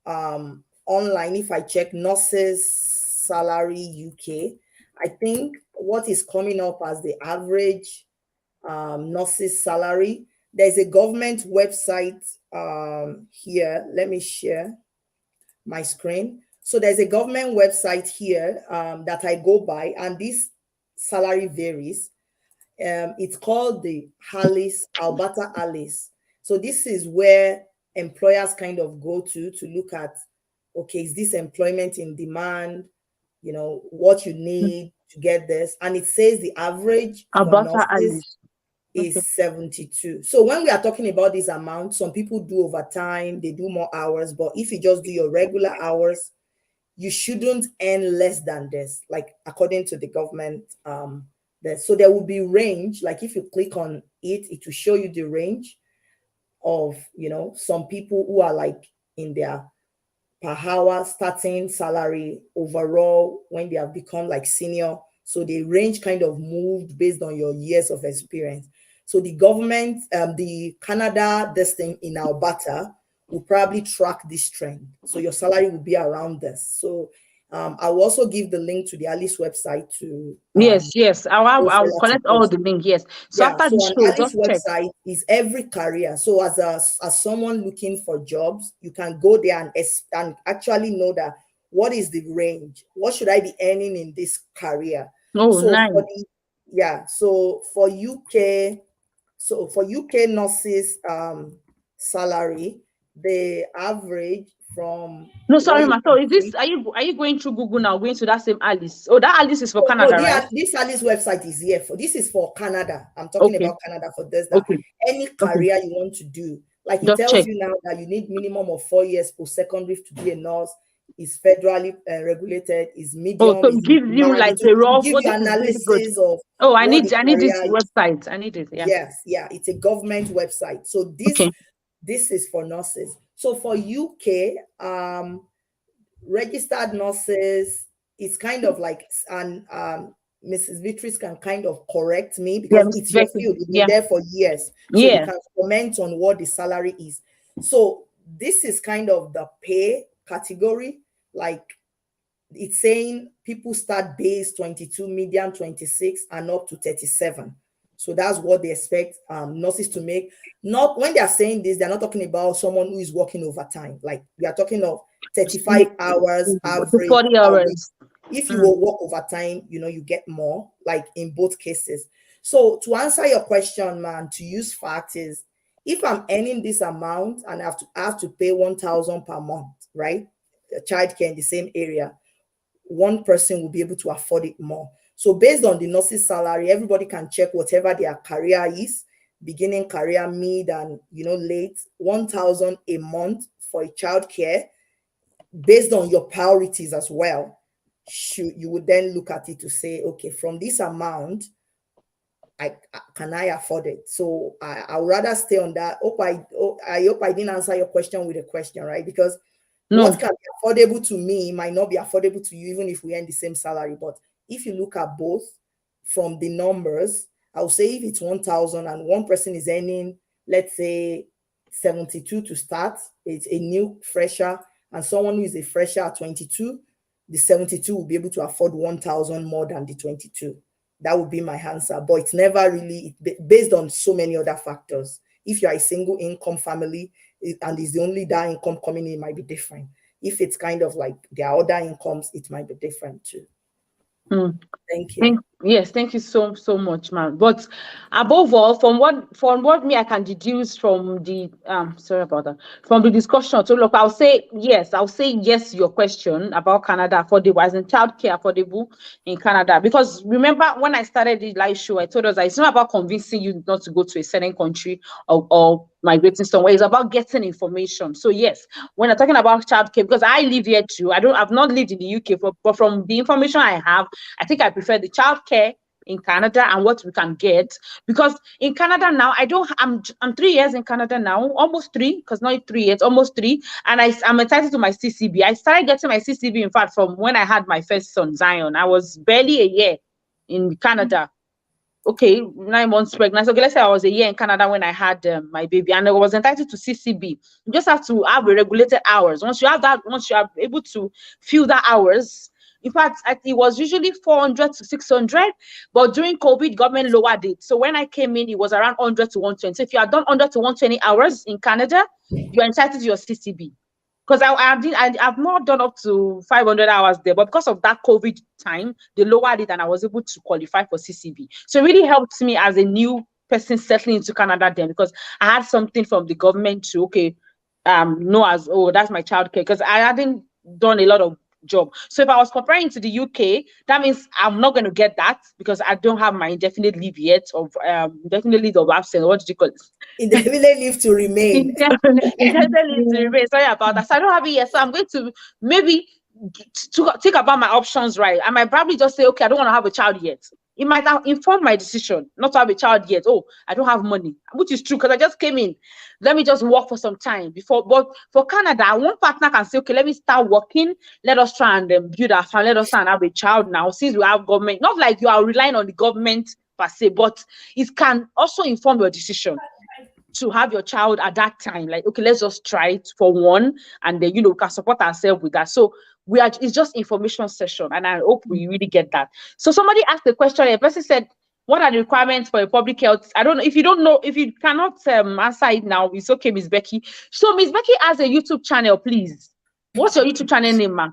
online, if I check nurses salary UK, I think what is coming up as the average nurses salary, there's a government website here. Let me share my screen. So there's a government website here that I go by, and this salary varies. It's called the Alberta Alice. So this is where employers kind of go to look at, okay, is this employment in demand? What you need to get this. And it says the average for Alberta nurses Alice is 72. So when we are talking about this amount, some people do overtime, they do more hours, but if you just do your regular hours, you shouldn't earn less than this, like according to the government. So there will be range, like if you click on it, it will show you the range of, some people who are like in their per hour starting salary overall when they have become like senior. So the range kind of moved based on your years of experience. So the government, the Canada, this thing in Alberta will probably track this trend. So your salary will be around this. So I will also give the link to the Alice website to yes. I'll collect all the link. Yes. So yeah, after so the on show, Alice just check. website is every career. So as someone looking for jobs, you can go there and actually know that what is the range? What should I be earning in this career? Oh, So nice. for UK nurses salary, the average from No, sorry, ma. So is this are you going through Google now? Going to that same Alice? Oh, that Alice is for Canada, right? This Alice website is here this is for Canada. I'm talking about Canada for this. That any career you want to do, like it tells you now that you need minimum of 4 years post-secondary to be a nurse, is federally regulated, is medium. Oh, so it gives you like a rough. Give you analysis of. Oh, I need this website. I need it. Yeah. Yes, it's a government website. So this is for nurses. So for UK, registered nurses, it's kind of like, and Mrs. Beatrice can kind of correct me because it's your field. You've been there for years. So you can comment on what the salary is. So this is kind of the pay category. Like it's saying people start base 22, median 26, and up to 37. So that's what they expect nurses to make. Not when they are saying this, they're not talking about someone who is working overtime. Like we are talking of 35 hours average. 40 hours. If you will work overtime, you get more, like in both cases. So to answer your question, man, to use facts is, if I'm earning this amount and I have to pay 1,000 per month, right? Childcare in the same area, one person will be able to afford it more. So based on the nurse's salary, everybody can check whatever their career is, beginning career, mid, and late, 1,000 a month for a childcare, based on your priorities as well. You would then look at it to say, okay, from this amount, can I afford it? So I would rather stay on that. I hope I didn't answer your question with a question, right? Because what can be affordable to me might not be affordable to you, even if we earn the same salary. But if you look at both from the numbers, I'll say if it's 1,000 and one person is earning, let's say 72 to start, it's a new fresher, and someone who is a fresher at 22, the 72 will be able to afford 1,000 more than the 22. That would be my answer, but it's never really based on so many other factors. If you're a single income family and it's the only that income coming in, it might be different. If it's kind of like there are other incomes, it might be different too. Thank you. Yes, thank you so much, ma'am. But above all, from what me I can deduce from the sorry about that, from the discussion. So look, I'll say yes to your question about Canada affordable, as in childcare affordable in Canada. Because remember when I started the live show, I told us that it's not about convincing you not to go to a certain country or migrating somewhere. It's about getting information. So yes, when I'm talking about childcare, because I live here too, I've not lived in the UK, but from the information I have, I think I prefer the childcare in Canada and what we can get, because in Canada now I'm 3 years in Canada now, almost 3, because not 3 years, almost 3, and I'm entitled to my CCB. I started getting my CCB in fact from when I had my first son Zion. I was barely a year in Canada. Okay, 9 months pregnant. So okay, let's say I was a year in Canada when I had my baby, and I was entitled to CCB. You just have to have a regulated hours. Once you are able to fill the hours. In fact, it was usually 400 to 600, but during COVID, government lowered it. So when I came in, it was around 100 to 120. So if you are done 100 to 120 hours in Canada, you're entitled to your CCB. Because I've not done up to 500 hours there, but because of that COVID time, they lowered it and I was able to qualify for CCB. So it really helped me as a new person settling into Canada then, because I had something from the government to, that's my childcare, because I hadn't done a lot of job. So if I was comparing to the UK, that means I'm not going to get that because I don't have my indefinite leave yet of indefinite leave of absence. What did you call it? Indefinite leave to remain. Indefinite leave to remain. Sorry about that. So I don't have it yet. So I'm going to maybe think about my options, right? I might probably just say, okay, I don't want to have a child yet. It might have informed my decision not to have a child yet. Oh, I don't have money, which is true because I just came in. Let me just work for some time before. But for Canada, one partner can say, okay, let me start working. Let us try and build our family. Let us try and have a child now, since we have government. Not like you are relying on the government per se, but it can also inform your decision to have your child at that time. Like, okay, let's just try it for one, and then we can support ourselves with that. So it's just information session, and I hope we really get that. So somebody asked the question, a person said, what are the requirements for a public health? I don't know. If you don't know, if you cannot answer it now, it's okay, Miss Becky. So Miss Becky has a YouTube channel, please. What's your YouTube channel name, ma?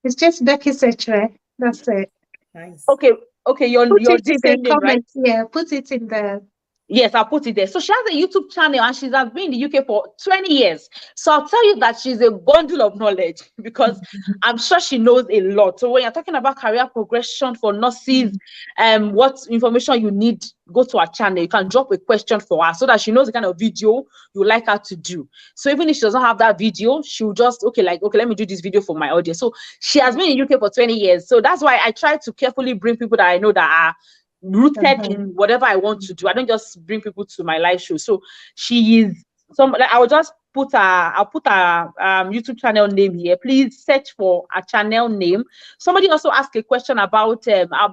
It's just Becky Setre. That's it. Nice. Okay, your this name, right? Yeah, put it in there. Yes, I'll put it there. So she has a YouTube channel and she's been in the UK for 20 years. So I'll tell you that she's a bundle of knowledge because I'm sure she knows a lot. So when you're talking about career progression for nurses, what information you need, go to her channel. You can drop a question for her so that she knows the kind of video you like her to do. So even if she doesn't have that video, she'll just, okay, let me do this video for my audience. So she has been in the UK for 20 years. So that's why I try to carefully bring people that I know that are rooted in whatever I want to do. I don't just bring people to my live show. So she is I will just put I'll put her YouTube channel name here. Please search for a channel name. Somebody also asked a question about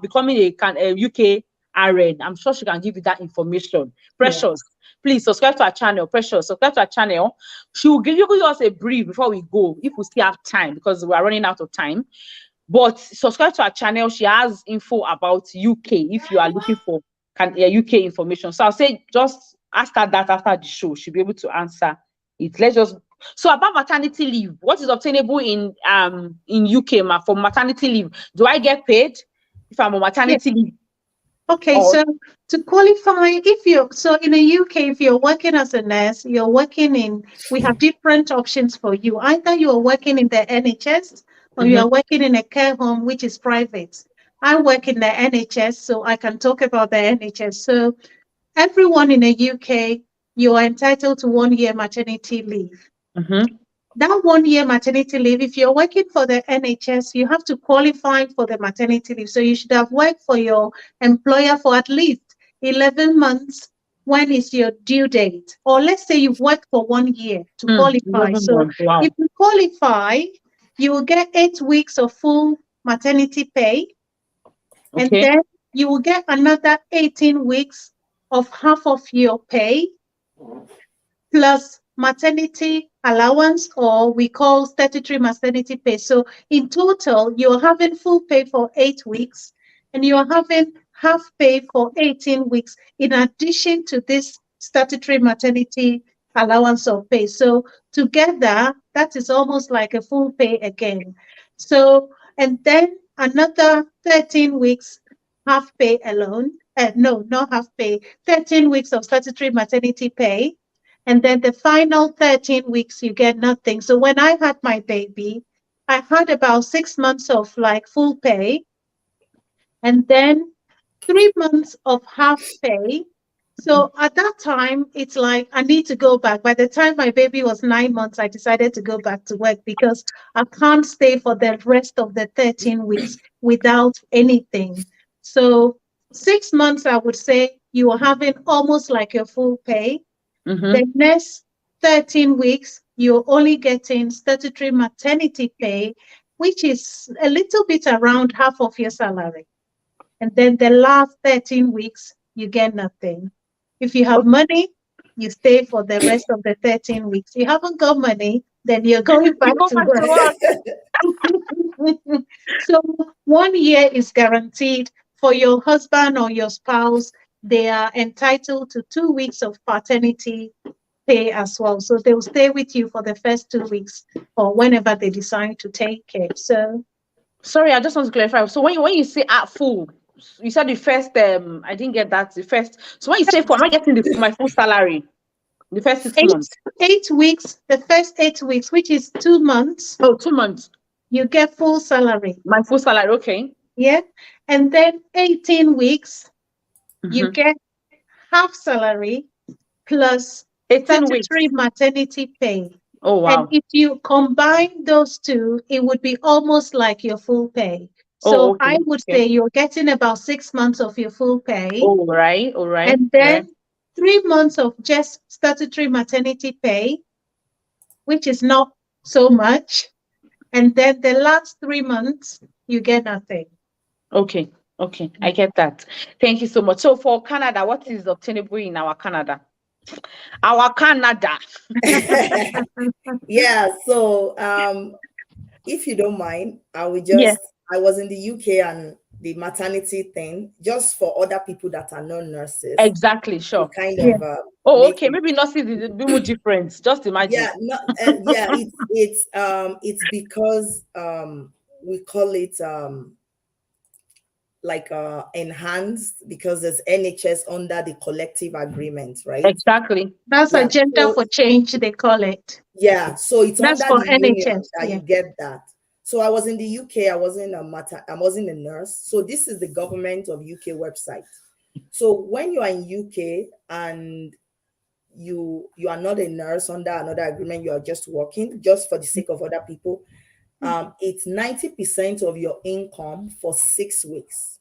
becoming a UK RN. I'm sure she can give you that information. Precious, please subscribe to our channel. Precious, subscribe to our channel. She will give us a brief before we go, if we still have time, because we are running out of time. But subscribe to our channel. She has info about UK if you are looking for UK information. So I'll say just ask her that after the show. She'll be able to answer it. So about maternity leave, what is obtainable in UK, ma, for maternity leave? Do I get paid if I'm on maternity leave? Okay, so to qualify, in the UK, if you're working as a nurse, we have different options for you. Either you are working in the NHS or you are working in a care home, which is private. I work in the NHS, so I can talk about the NHS. So everyone in the UK, you are entitled to 1 year maternity leave. That 1 year maternity leave, if you're working for the NHS, you have to qualify for the maternity leave. So you should have worked for your employer for at least 11 months. When is your due date? Or let's say you've worked for 1 year to qualify. So if you qualify, you will get 8 weeks of full maternity pay. And then you will get another 18 weeks of half of your pay. plus maternity allowance, or we call statutory maternity pay. So in total, you're having full pay for 8 weeks and you're having half pay for 18 weeks in addition to this statutory maternity allowance or pay. So together, that is almost like a full pay again. So, and then another 13 weeks half pay alone. No, not half pay, 13 weeks of statutory maternity pay. And then the final 13 weeks, you get nothing. So when I had my baby, I had about 6 months of like full pay and then 3 months of half pay. So at that time, it's like I need to go back. By the time my baby was 9 months, I decided to go back to work because I can't stay for the rest of the 13 weeks without anything. So 6 months, I would say you are having almost like your full pay. The next 13 weeks, you're only getting statutory maternity pay, which is a little bit around half of your salary. And then the last 13 weeks, you get nothing. If you have money, you stay for the rest of the 13 weeks. You haven't got money, then you're going back to work. So 1 year is guaranteed for your husband or your spouse. They are entitled to 2 weeks of paternity pay as well. So they will stay with you for the first 2 weeks or whenever they decide to take it. So, sorry, I just want to clarify. So when you say at full, you said the first. I didn't get that. The first. So when you say full, am I getting my full salary? The first 6 months. 8 weeks. The first 8 weeks, which is 2 months. Oh, 2 months. You get full salary. My full salary. Okay. Yeah, and then 18 weeks, you get half salary plus 18 weeks statutory maternity pay. Oh, wow. And if you combine those two, it would be almost like your full pay. So okay. I would say you're getting about 6 months of your full pay. All right. And then 3 months of just statutory maternity pay, which is not so much. And then the last 3 months, you get nothing. Okay. I get that. Thank you so much. So for Canada, what is obtainable in our Canada? Yeah, so if you don't mind, I will just I was in the UK and the maternity thing, just for other people that are not nurses. Exactly, sure. Kind of okay, maybe nurses is a bit more different. Just imagine. Yeah, it's because we call it like enhanced, because there's NHS under the collective agreement, right? Exactly. That's agenda for change, they call it. Yeah, so it's that's under for the NHS union that you get that. So I was in the UK, I wasn't a nurse. So this is the government of UK website. So when you are in UK and you are not a nurse under another agreement, you are just working just for the sake of other people, it's 90% of your income for 6 weeks.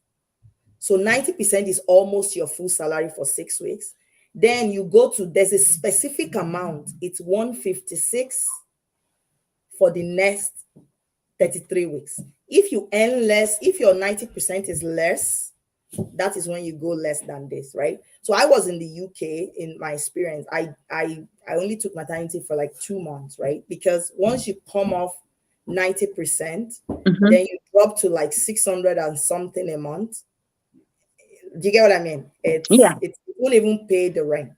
So 90% is almost your full salary for 6 weeks. Then you go to, there's a specific amount, it's 156 for the next 33 weeks. If you earn less, if your 90% is less, that is when you go less than this, right? So I was in the UK, in my experience, I only took maternity for like 2 months, right? Because once you come off 90%, then you drop to like 600 and something a month. Do you get what I mean? It won't even pay the rent.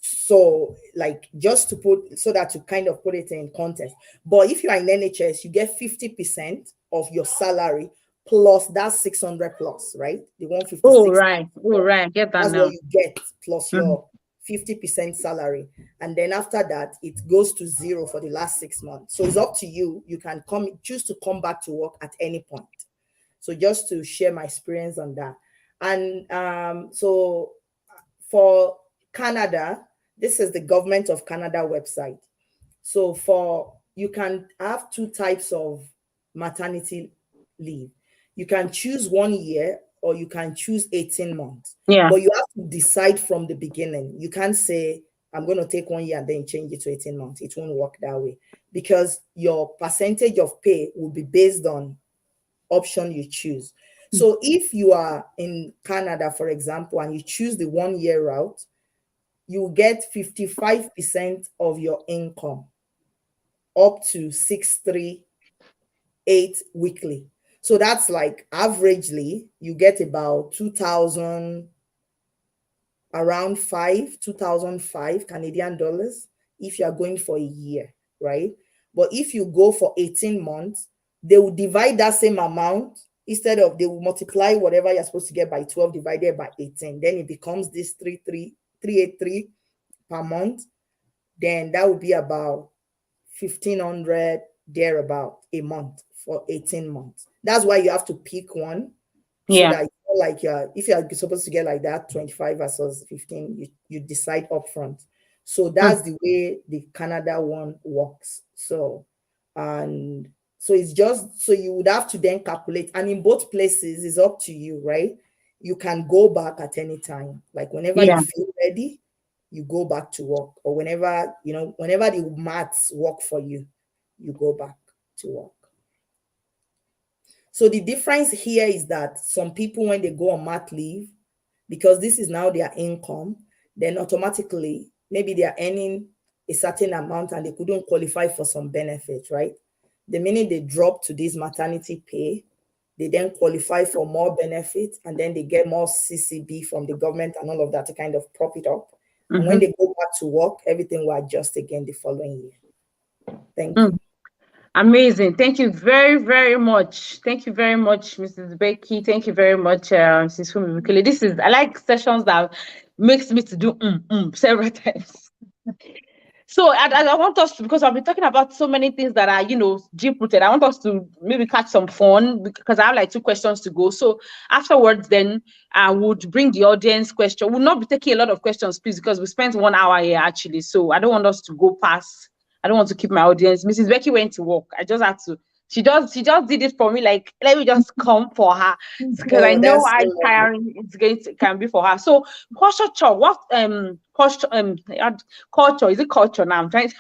So like, just to put, so that to kind of put it in context. But if you are in NHS, you get 50% of your salary plus that 600 plus, right? The 156. Oh, right. Get that. That's what you get plus your 50% salary. And then after that, it goes to zero for the last 6 months. So it's up to you. You can choose to come back to work at any point. So just to share my experience on that. And so for Canada, this is the government of Canada website. So you can have 2 types of maternity leave. You can choose 1 year or you can choose 18 months. Yeah. But you have to decide from the beginning. You can't say, I'm going to take 1 year and then change it to 18 months. It won't work that way, because your percentage of pay will be based on option you choose. So if you are in Canada, for example, and you choose the 1 year route, you get 55% of your income up to 638 weekly. So that's like averagely you get about 2,000, around 2,005 Canadian dollars if you are going for a year, right? But if you go for 18 months, they will divide that same amount. Instead of, they will multiply whatever you're supposed to get by 12 divided by 18. Then it becomes this 383 per month. Then that would be about 1,500 thereabout a month for 18 months. That's why you have to pick one. So that like if you're supposed to get like that 25 versus 15, you decide upfront. So that's the way the Canada one works. So and so it's just, so you would have to then calculate, and in both places it's up to you, right? You can go back at any time, like whenever you feel ready, you go back to work, or whenever whenever the maths work for you, you go back to work. So the difference here is that some people, when they go on mat leave, because this is now their income, then automatically maybe they are earning a certain amount and they couldn't qualify for some benefits, right? The minute they drop to this maternity pay, they then qualify for more benefits, and then they get more CCB from the government and all of that to kind of prop it up. And when they go back to work, everything will adjust again the following year. Thank you. Amazing. Thank you very, very much. Thank you very much, Mrs. Becky. Thank you very much, Mrs. Fumi. This is, I like sessions that makes me to do several times. So I want us to, because I've been talking about so many things that are, deep-rooted. I want us to maybe catch some fun, because I have like 2 questions to go. So afterwards, then I would bring the audience question. We'll not be taking a lot of questions, please, because we spent 1 hour here actually. So I don't want us to go past. I don't want to keep my audience. Mrs. Becky went to work. I just had to. She just did it for me. Like, let me just come for her, because I know how tiring can be for her. So culture shock. What culture is it? Culture now. I'm trying.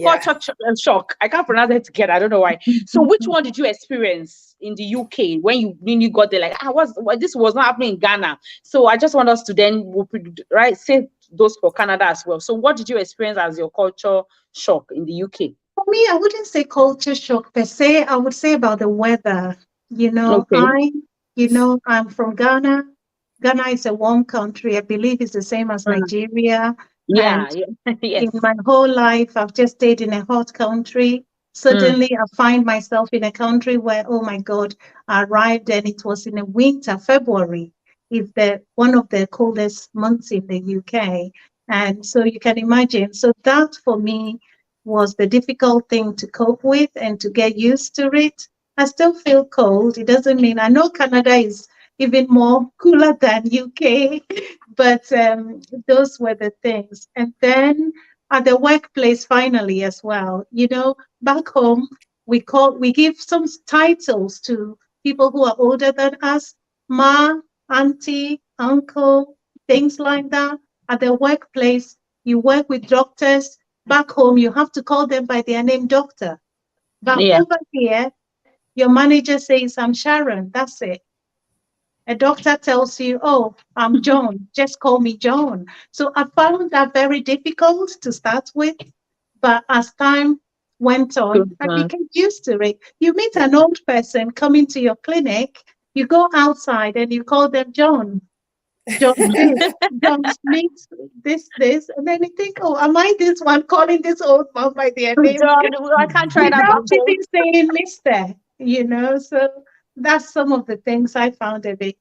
Culture shock. I can't pronounce it together. I don't know why. So which one did you experience in the UK when you got there? Like, this was not happening in Ghana. So I just want us to then say those for Canada as well. So what did you experience as your culture shock in the UK? For me, I wouldn't say culture shock per se. I would say about the weather. I'm from Ghana. Ghana is a warm country. I believe it's the same as Nigeria. Yes. In my whole life, I've just stayed in a hot country. Suddenly, I find myself in a country where, oh my God, I arrived and it was in the winter, February. It's one of the coldest months in the UK. And so you can imagine. So that for me was the difficult thing to cope with and to get used to it. I still feel cold. It doesn't mean, I know Canada is even more cooler than UK, but those were the things. And then at the workplace, finally, as well, back home, we give some titles to people who are older than us, ma, auntie, uncle, things like that. At the workplace, you work with doctors. Back home, you have to call them by their name, doctor. But over here, your manager says, I'm Sharon, that's it. A doctor tells you, oh, I'm John, just call me John. So I found that very difficult to start with. But as time went on, I became used to it. You meet an old person coming to your clinic, you go outside and you call them John. John this, John Smith, this, and then you think, oh, am I this one calling this old man by their name? John, I can't try that. Without even saying Mister, so that's some of the things I found a bit,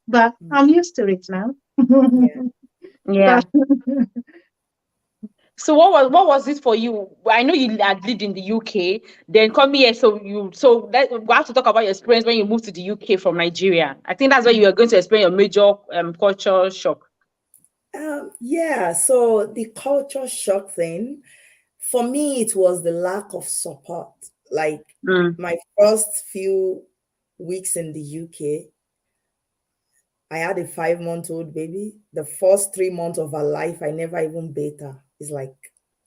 but I'm used to it now. Yeah. So what was it for you? I know you had lived in the UK, then come here. So we have to talk about your experience when you moved to the UK from Nigeria. I think that's where you are going to explain your major culture shock. So the culture shock thing, for me, it was the lack of support. Like my first few weeks in the UK, I had a 5-month-old baby. The first 3 months of her life, I never even bathed her. It's like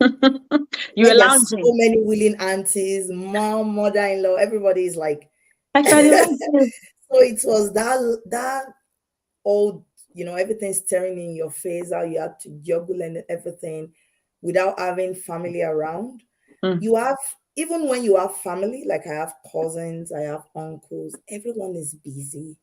you were lounging. So many willing aunties, mom, mother-in-law, everybody is like. I can imagine. So it was that old, everything's staring in your face, how you have to juggle and everything without having family around. You have, even when you have family, like I have cousins, I have uncles, everyone is busy.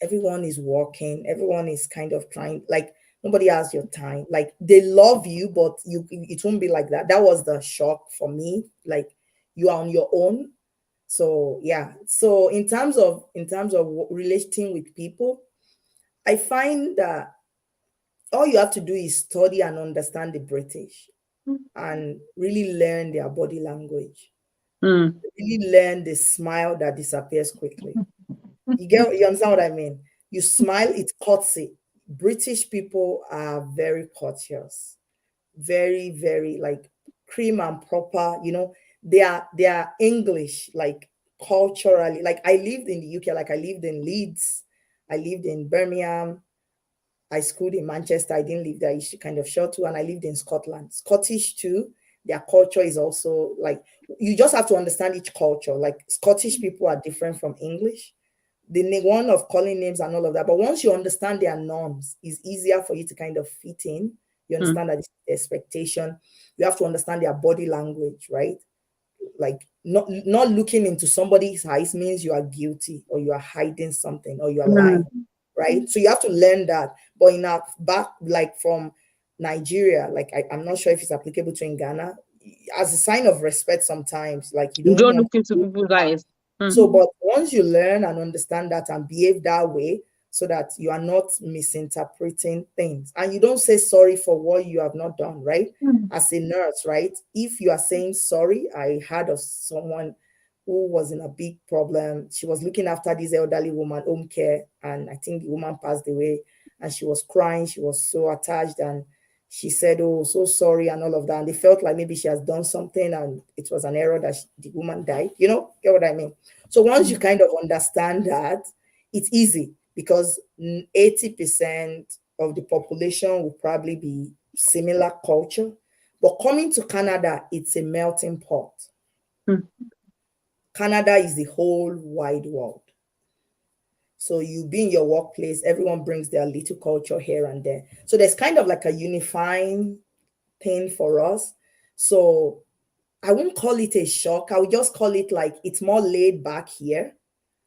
Everyone is working. Everyone is kind of trying, like nobody has your time. Like they love you, but it won't be like that. That was the shock for me. Like you are on your own. So yeah. So in terms of relating with people, I find that all you have to do is study and understand the British and really learn their body language. Really learn the smile that disappears quickly. You understand what I mean? You smile, it's courtesy. British people are very courteous, very, very like cream and proper. They are English, like culturally. Like I lived in the UK, like I lived in Leeds, I lived in Birmingham, I schooled in Manchester. I didn't live there. I used to kind of short too, and I lived in Scotland. Scottish too. Their culture is also like, you just have to understand each culture. Like Scottish people are different from English. The one of calling names and all of that. But once you understand their norms, it's easier for you to kind of fit in. You understand that it's the expectation. You have to understand their body language, right? Like not looking into somebody's eyes means you are guilty or you are hiding something or you are lying, right? So you have to learn that. But in our back, like from Nigeria, like I'm not sure if it's applicable to in Ghana, as a sign of respect sometimes, like you don't look into people's eyes. So, but once you learn and understand that and behave that way, so that you are not misinterpreting things and you don't say sorry for what you have not done, right? As a nurse, right? If you are saying sorry, I heard of someone who was in a big problem. She was looking after this elderly woman, home care, and I think the woman passed away and she was crying. She was so attached and she said, oh, so sorry and all of that. And they felt like maybe she has done something and it was an error that the woman died. Get what I mean? So once you kind of understand that, it's easy because 80% of the population will probably be similar culture. But coming to Canada, it's a melting pot. Canada is the whole wide world. So you be in your workplace, everyone brings their little culture here and there. So there's kind of like a unifying thing for us. So I won't call it a shock. I would just call it like it's more laid back here.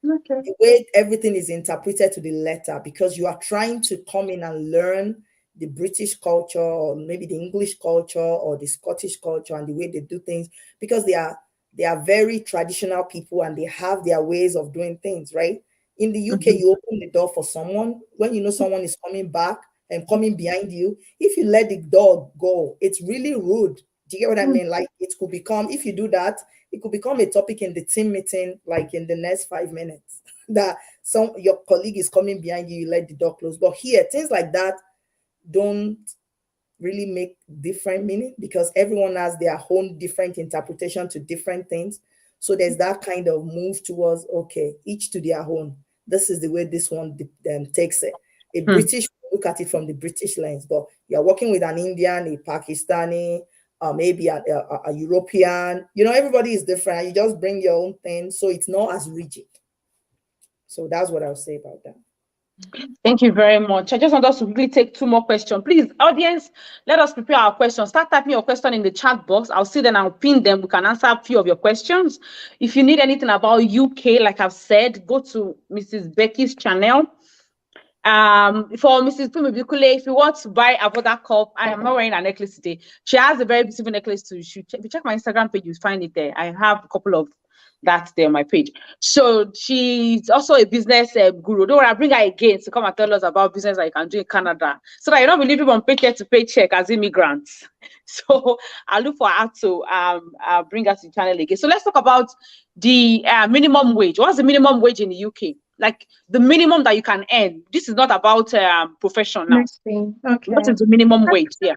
Okay. The way everything is interpreted to the letter, because you are trying to come in and learn the British culture or maybe the English culture or the Scottish culture and the way they do things, because they are very traditional people and they have their ways of doing things, right? In the UK, you open the door for someone. When you know someone is coming back and coming behind you, if you let the door go, it's really rude. Do you get what I mean? Like it could become, if you do that, it could become a topic in the team meeting, like in the next 5 minutes, that your colleague is coming behind you, you let the door close. But here, things like that don't really make different meaning because everyone has their own different interpretation to different things. So there's that kind of move towards, okay, each to their own. This is the way this one takes it. A British look at it from the British lens, but you're working with an Indian, a Pakistani, maybe a European, everybody is different. You just bring your own thing. So it's not as rigid. So that's what I'll say about that. Thank you very much. I just want us to quickly take 2 more questions. Please, audience, let us prepare our questions. Start typing your question in the chat box. I'll see them, I'll pin them. We can answer a few of your questions. If you need anything about UK, like I've said, go to Mrs. Becky's channel. For Mrs. Pumibikule, if you want to buy a Avoda cup, I am not wearing a necklace today. She has a very beautiful necklace too. If you check my Instagram page, you'll find it there. I have a couple of that there on my page. So she's also a business guru. Don't worry, I'll bring her again to come and tell us about business that you can do in Canada, so that you don't believe people on paycheck to paycheck as immigrants. So I'll look for her to bring us to the channel again. So let's talk about the minimum wage. What's the minimum wage in the UK? Like the minimum that you can earn. This is not about profession now. Okay. What is the minimum wage? Yeah.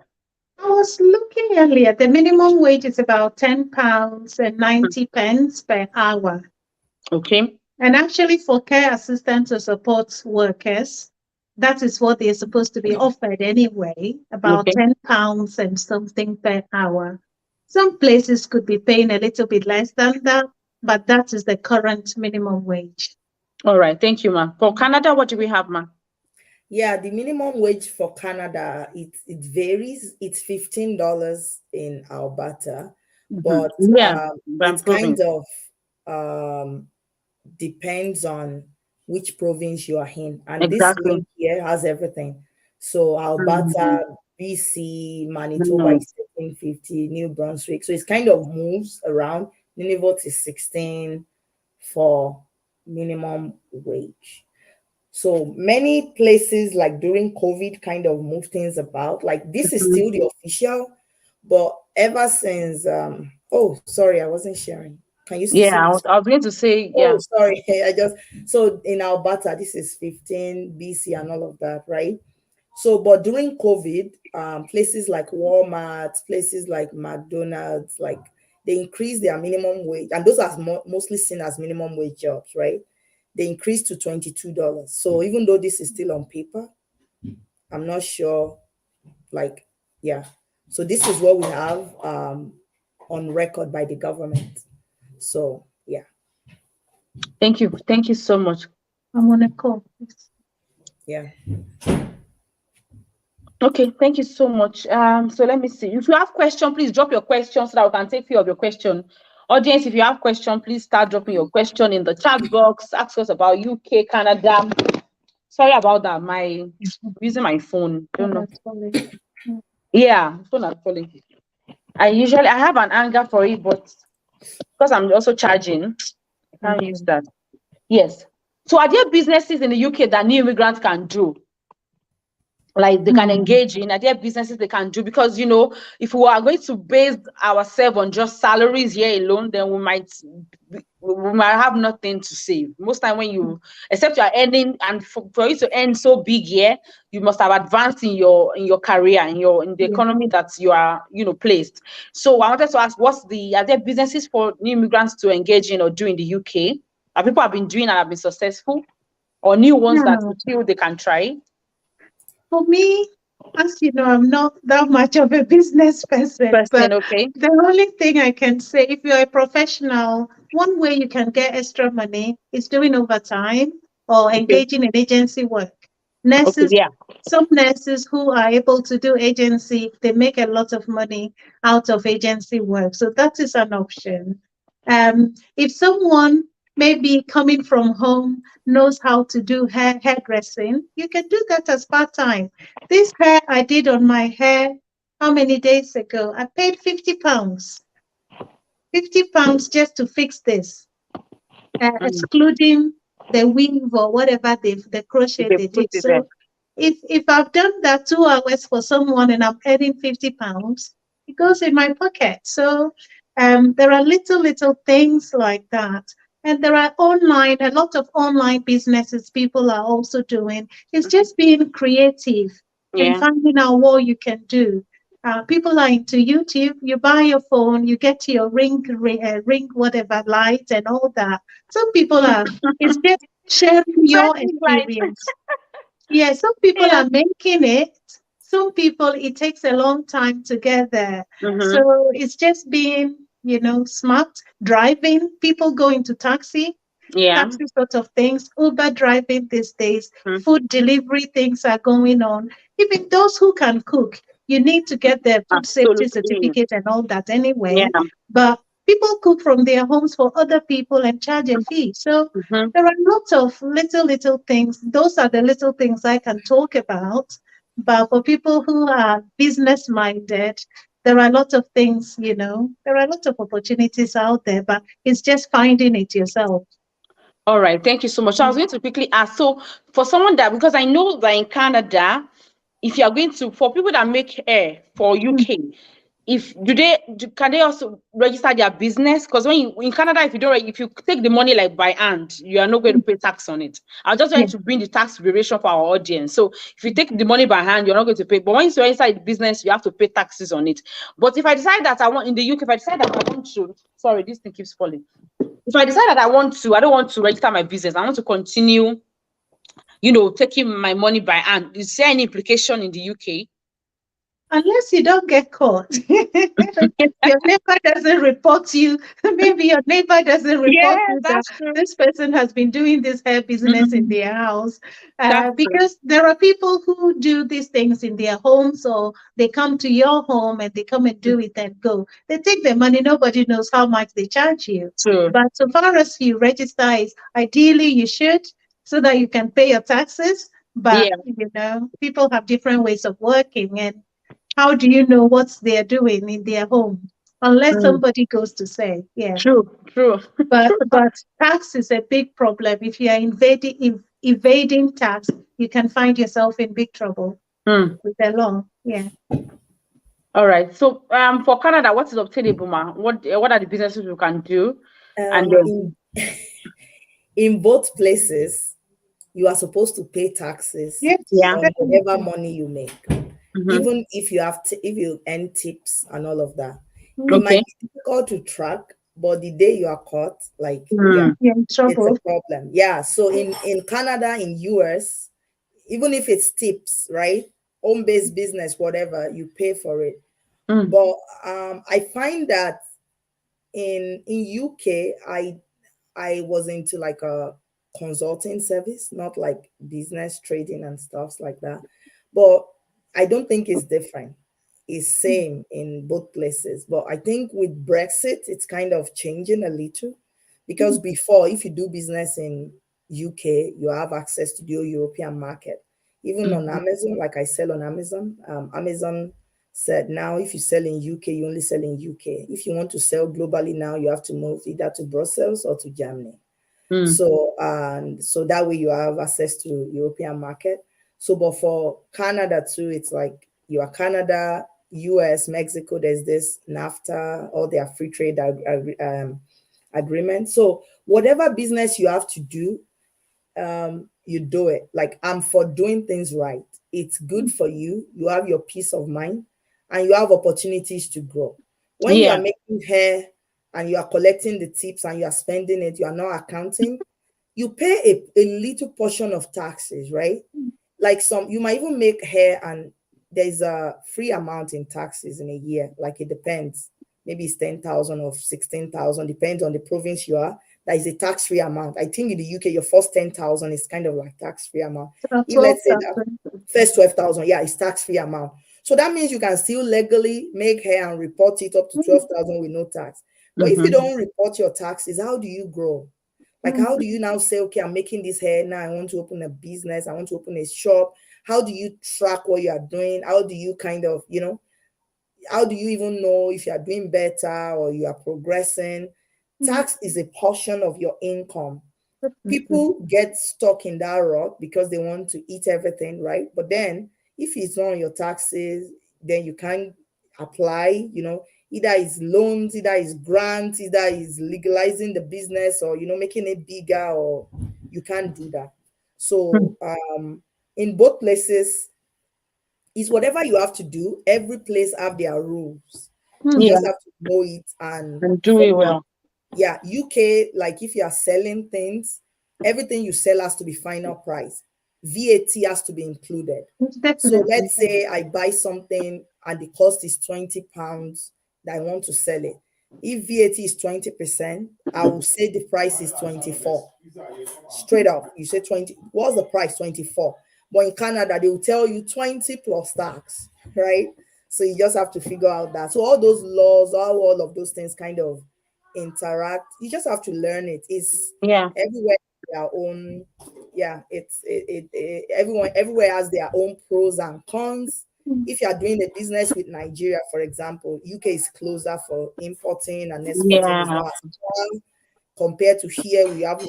I was looking earlier. The minimum wage is about £10.90 per hour. Okay. And actually, for care assistants or support workers, that is what they're supposed to be offered anyway. About £10 and something per hour. Some places could be paying a little bit less than that, but that is the current minimum wage. All right. Thank you, ma'am. For Canada, what do we have, ma'am? Yeah, the minimum wage for Canada, it varies. It's $15 in Alberta, but Yeah, I'm it proving. kind of depends on which province you are in. And this Exactly. link here has everything. So Alberta, BC, Manitoba is 13.50, New Brunswick. So it kind of moves around. Nunavut is 16 for minimum wage. So many places, like during COVID, kind of move things about. Like this is still the official, but ever since oh, sorry, I wasn't sharing. Can you still see Yeah, this? I was going to say, Oh, yeah. sorry. So in Alberta, this is 15 BC and all of that, right? So, but during COVID, places like Walmart, places like McDonald's, like they increased their minimum wage, and those are mostly seen as minimum wage jobs, right? They increased to $22. So even though this is still on paper, I'm not sure, like, yeah. So this is what we have on record by the government. So, yeah. Thank you. Thank you so much. I'm on a call. Please. Yeah. Okay, thank you so much. So let me see. If you have questions, please drop your questions so that we can take few of your question. Audience, if you have question, please start dropping your question in the chat box. Ask us about UK, Canada. Sorry about that. I'm using my phone. Don't know. Yeah, phone is falling. I have an anger for it, but because I'm also charging, I can't use that. Yes. So are there businesses in the UK that new immigrants can do? Like they can engage in? Are there businesses they can do? Because, you know, if we are going to base ourselves on just salaries here alone, then we might have nothing to save. Most time when you, except you are earning, and for you to earn so big here, you must have advanced in your career, in the economy that you are, you know, placed. So I wanted to ask, are there businesses for new immigrants to engage in or do in the UK that people have been doing and have been successful, or new ones that you feel they can try? For me, as you know, I'm not that much of a business person, but Okay. the only thing I can say, if you're a professional, one way you can get extra money is doing overtime or engaging in agency work. Nurses, some nurses who are able to do agency, they make a lot of money out of agency work. So that is an option. If someone maybe coming from home knows how to do hairdressing, you can do that as part-time. This hair I did on my hair, how many days ago? I paid £50. £50 just to fix this, excluding the weave or whatever the crochet they did. So if I've done that 2 hours for someone and I'm earning £50, it goes in my pocket. So there are little things like that. And there are a lot of online businesses people are also doing. It's just being creative and finding out what you can do. People are into YouTube. You buy your phone, you get your ring, whatever, light and all that. Some people are, it's just sharing your experience. Yeah, some people are making it. Some people, it takes a long time to get there. So it's just being, you know, smart. Driving, people go into taxi sort of things. Uber driving these days, food delivery things are going on. Even those who can cook, you need to get their food safety certificate and all that anyway. But people cook from their homes for other people and charge a fee. So there are lots of little things. Those are the little things I can talk about. But for people who are business minded, there are a lot of things, you know, there are a lot of opportunities out there, but it's just finding it yourself. All right, thank you so much. So I was going to quickly ask, so for someone that, because I know that in Canada, if you are going to, for people that make hair for UK, can they also register their business? Because when in Canada, if you take the money like by hand, you are not going to pay tax on it. I just want to bring the tax variation for our audience. So if you take the money by hand, you're not going to pay. But once you register the business, you have to pay taxes on it. But if I decide that I want in the UK, if I decide that I want to, sorry, this thing keeps falling. If I decide that I don't want to register my business, I want to continue, you know, taking my money by hand. Is there any implication in the UK? unless you don't get caught. Your neighbor doesn't report you. Maybe your neighbor doesn't report you that that's true. this person has been doing this hair business in their house. That's true. Because there are people who do these things in their homes, or they come to your home and they come and do it and go. They take the money. Nobody knows how much they charge you. True. But so far as you register, is ideally you should, so that you can pay your taxes. But people have different ways of working, and how do you know what they're doing in their home unless somebody goes to say, True. But tax is a big problem. If you are evading tax, you can find yourself in big trouble with the law. All right. So for Canada, what is obtainable, ma? What are the businesses you can do? In both places, you are supposed to pay taxes on whatever money you make, even if you if you earn tips and all of that. It might be difficult to track, but the day you are caught, like it's a problem. Yeah. So in Canada, in US, even if it's tips, right? Home-based business, whatever, you pay for it. But I find that in UK, I was into like a consulting service, not like business trading and stuff like that. But I don't think it's different. It's same in both places. But I think with Brexit, it's kind of changing a little, because before, if you do business in UK, you have access to the European market. Even on Amazon, like I sell on Amazon, Amazon said now if you sell in UK, you only sell in UK. If you want to sell globally now, you have to move either to Brussels or to Germany. So that way you have access to European market. So, but for Canada too, it's like you are Canada, US, Mexico, there's this NAFTA, all their free trade agreement. So whatever business you have to do, you do it. Like, I'm for doing things right. It's good for you. You have your peace of mind and you have opportunities to grow. When you are making hair and you are collecting the tips and you are spending it, you are not accounting, you pay a little portion of taxes, right? Like you might even make hair and there's a free amount in taxes in a year. Like, it depends. Maybe it's 10,000 or 16,000, depends on the province you are. That is a tax-free amount. I think in the UK, your first 10,000 is kind of like tax-free amount. Let's say that first 12,000, it's tax-free amount. So that means you can still legally make hair and report it up to 12,000 with no tax. But if you don't report your taxes, how do you grow? Like, how do you now say, okay, I'm making this hair now, I want to open a business, I want to open a shop. How do you track what you are doing? How do you kind of, how do you even know if you are doing better or you are progressing? Tax is a portion of your income. People get stuck in that rut because they want to eat everything, right? But then if it's not on your taxes, then you can't apply, either it's loans, either it's grants, either it's legalizing the business or, making it bigger, or you can't do that. So in both places, it's whatever you have to do. Every place have their rules. You just have to know it and do it well. Yeah, UK, like if you are selling things, everything you sell has to be final price. VAT has to be included. So let's say I buy something and the cost is £20 that I want to sell it. If VAT is 20%, I will say the price is 24. Straight up, you say 20. What's the price? 24. But in Canada, they will tell you 20 plus tax, right? So you just have to figure out that. So all those laws, all of those things kind of interact. You just have to learn it. It's everywhere their own. Everywhere has their own pros and cons. If you are doing a business with Nigeria, for example, UK is closer for importing and exporting. Is not as well compared to here. We have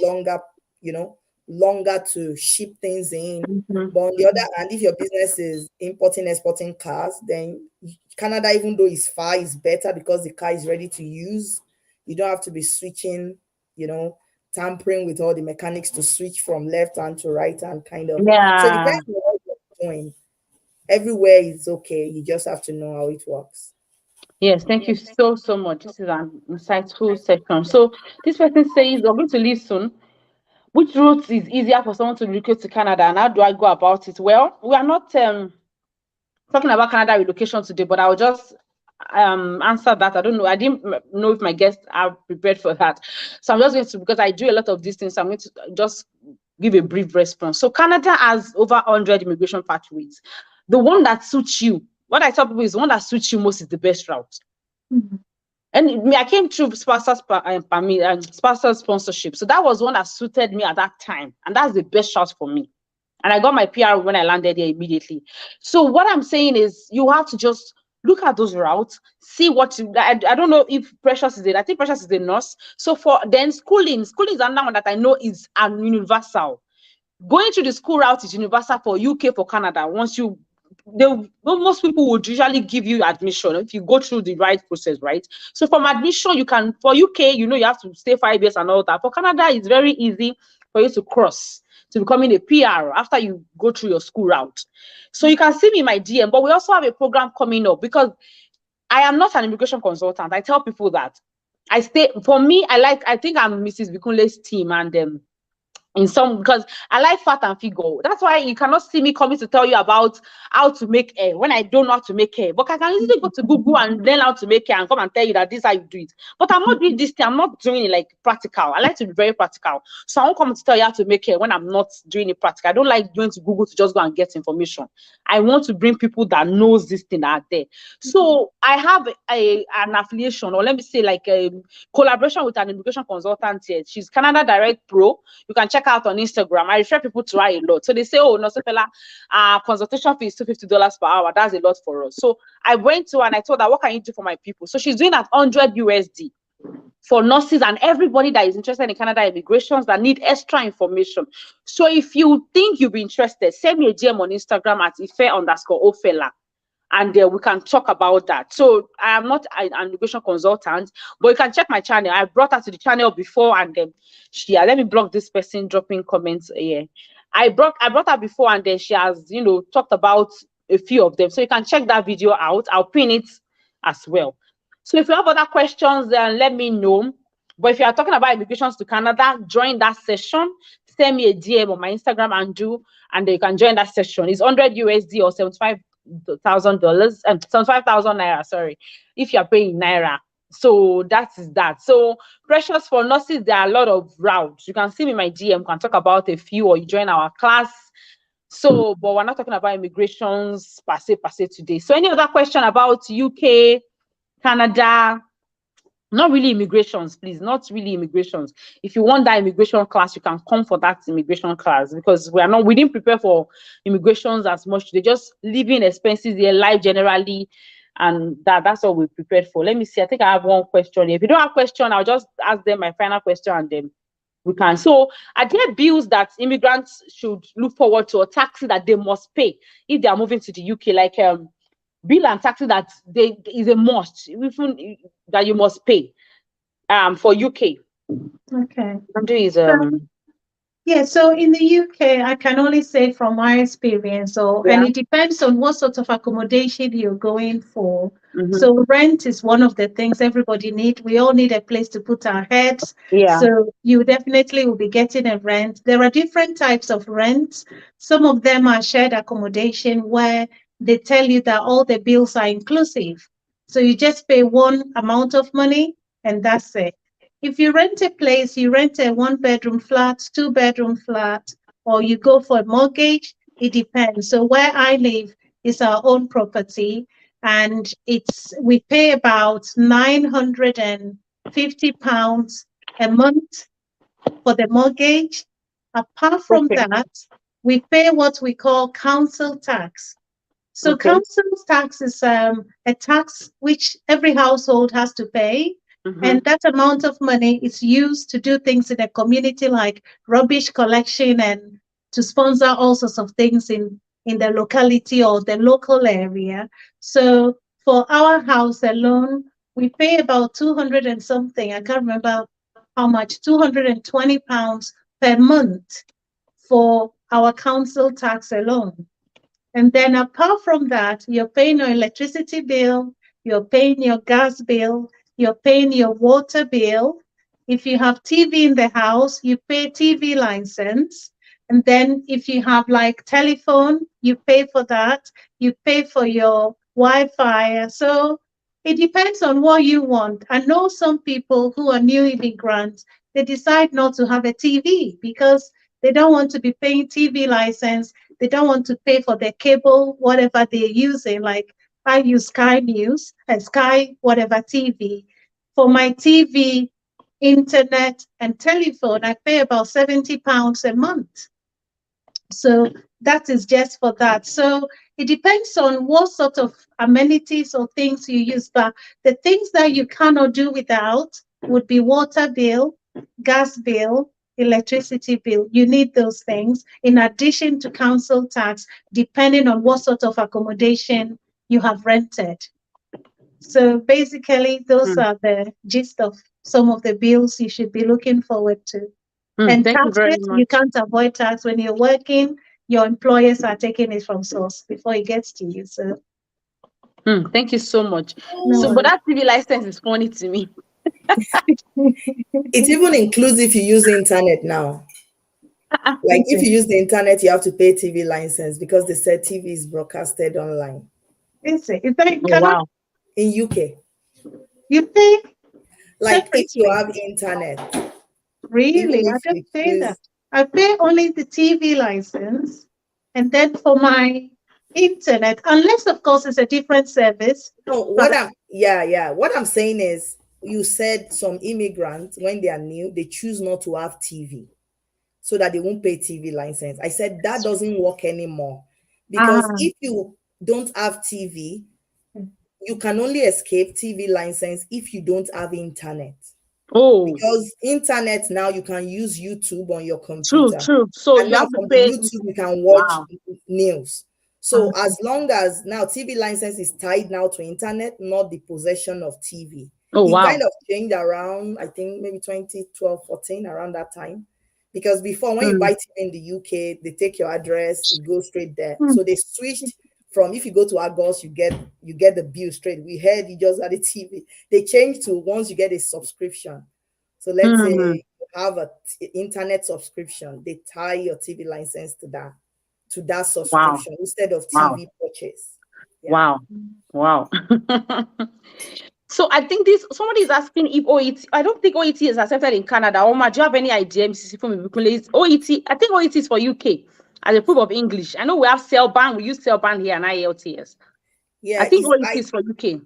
longer to ship things in. But on the other hand, if your business is importing, exporting cars, then Canada, even though it's far, is better because the car is ready to use. You don't have to be switching, tampering with all the mechanics to switch from left hand to right hand, kind of. So it depends on what you're doing. Everywhere is okay. You just have to know how it works. Yes, thank you so much. This is an insightful section. So this person says, we're going to leave soon. Which route is easier for someone to relocate to Canada, and how do I go about it? Well, we are not talking about Canada relocation today, but I'll just answer that. I don't know. I didn't know if my guests are prepared for that. So I'm just going to, because I do a lot of these things, so I'm going to just give a brief response. So Canada has over 100 immigration pathways. The one that suits you, what I tell people is the one that suits you most is the best route. Mm-hmm. And I came through spousal sponsorship. So that was one that suited me at that time. And that's the best route for me. And I got my PR when I landed there immediately. So what I'm saying is you have to just look at those routes, see what I don't know if Precious is it. I think Precious is a nurse. So for then schooling is another one that I know is universal. Going through the school route is universal for UK, for Canada. Once you, most people would usually give you admission if you go through the right process, right? So from admission, you can, for UK, you have to stay 5 years and all that. For Canada, it's very easy for you to cross to becoming a PR after you go through your school route. So you can see me in my DM, but we also have a program coming up because I am not an immigration consultant. I tell people that I think I'm Mrs. Bikunle's team and in some, because I like fat and figure. That's why you cannot see me coming to tell you about how to make hair when I don't know how to make hair. But I can easily go to Google and learn how to make hair and come and tell you that this is how you do it. But I'm not doing this thing. I'm not doing it like practical. I like to be very practical. So I won't come to tell you how to make hair when I'm not doing it practical. I don't like going to Google to just go and get information. I want to bring people that knows this thing out there. So I have an affiliation, or let me say like a collaboration with an immigration consultant here. She's Canada Direct Pro. You can check out on Instagram. I refer people to her a lot. So they say, oh, no, Sefela, consultation fee is $250 per hour. That's a lot for us. So I went to her and I told her, what can you do for my people? So she's doing at 100 USD for nurses and everybody that is interested in Canada immigrations that need extra information. So if you think you'll be interested, send me a DM on Instagram at Ife_Ofela. And we can talk about that. So I am not an immigration consultant, but you can check my channel. I brought her to the channel before, and then let me block this person dropping comments here. I brought her before, and then she has, talked about a few of them. So you can check that video out. I'll pin it as well. So if you have other questions, then let me know. But if you are talking about immigrations to Canada, join that session. Send me a DM on my Instagram and you can join that session. It's 100 USD or $75,000 and 75,000 naira, sorry, if you're paying naira. So that is that. So Precious, for nurses, there are a lot of routes. You can see me in my DM, we can talk about a few, or you join our class. So, but we're not talking about immigrations per se today. So any other question about UK, Canada? Not really immigrations, please. Not really immigrations. If you want that immigration class, you can come for that immigration class, because we didn't prepare for immigrations as much. They just living expenses, their life generally, and that's what we prepared for. Let me see. I think I have one question. If you don't have a question, I'll just ask them my final question and then we can. So are there bills that immigrants should look forward to, or taxes that they must pay if they are moving to the UK, like bill and taxes that is a must, even that you must pay for UK? Okay. Is so in the UK, I can only say from my experience, and it depends on what sort of accommodation you're going for. So rent is one of the things everybody needs. We all need a place to put our heads. So you definitely will be getting a rent. There are different types of rents. Some of them are shared accommodation, where they tell you that all the bills are inclusive. So you just pay one amount of money and that's it. If you rent a place, you rent a 1-bedroom flat, 2-bedroom flat, or you go for a mortgage, it depends. So where I live is our own property, and we pay about £950 a month for the mortgage. Apart from that, we pay what we call council tax. So council tax is a tax which every household has to pay. And that amount of money is used to do things in the community, like rubbish collection and to sponsor all sorts of things in the locality or the local area. So for our house alone, we pay about 200 and something. I can't remember how much, £220 per month for our council tax alone. And then apart from that, you're paying your electricity bill, you're paying your gas bill, you're paying your water bill. If you have TV in the house, you pay TV license. And then if you have like telephone, you pay for that. You pay for your Wi-Fi. So it depends on what you want. I know some people who are new immigrants, they decide not to have a TV because they don't want to be paying TV license. They don't want to pay for their cable, whatever they're using. Like I use Sky News and Sky whatever TV. For my TV, internet, and telephone, I pay about £70 a month. So that is just for that. So it depends on what sort of amenities or things you use. But the things that you cannot do without would be water bill, gas bill, electricity bill. You need those things in addition to council tax, depending on what sort of accommodation you have rented. So basically, those are the gist of some of the bills you should be looking forward to. And Thank you very taxes, much. you can't avoid tax. When you're working, your employers are taking it from source before it gets to you. So Thank you so much. No So, worries. but that TV license is funny to me. It even includes if you use the internet now. Like if you use the internet, you have to pay TV license because they said TV is broadcasted online. Is that in Oh, Canada? wow. In UK. You pay? Like if you separately? have internet. Really? Even I if don't you pay choose- that. I pay only the TV license, and then for my internet, unless of course it's a different service. No, what I'm saying is you said some immigrants, when they are new, they choose not to have TV so that they won't pay TV license. I said that doesn't work anymore because if you don't have TV, you can only escape TV license if you don't have internet. Oh, Because internet now you can use YouTube on your computer. true. So And you now have to from pay. YouTube you can watch Wow. news. So as long as now TV license is tied now to internet, not the possession of TV. Oh, It wow. kind of changed around, I think maybe 2012, 14, around that time. Because before, when you buy TV in the UK, they take your address, it goes straight there. So they switched from, if you go to Argos, you get the bill straight. We heard you just had a TV. They changed to once you get a subscription. So let's say you have an internet subscription, they tie your TV license to that subscription instead of TV purchase. Yeah. Wow. So I think somebody is asking if OET. I don't think OET is accepted in Canada. Omar, do you have any idea, Mrs. Ifumi? OET, I think OET is for UK as a proof of English. I know we have CELBAN, we use CELBAN here and IELTS. Yeah, I think OET is for UK.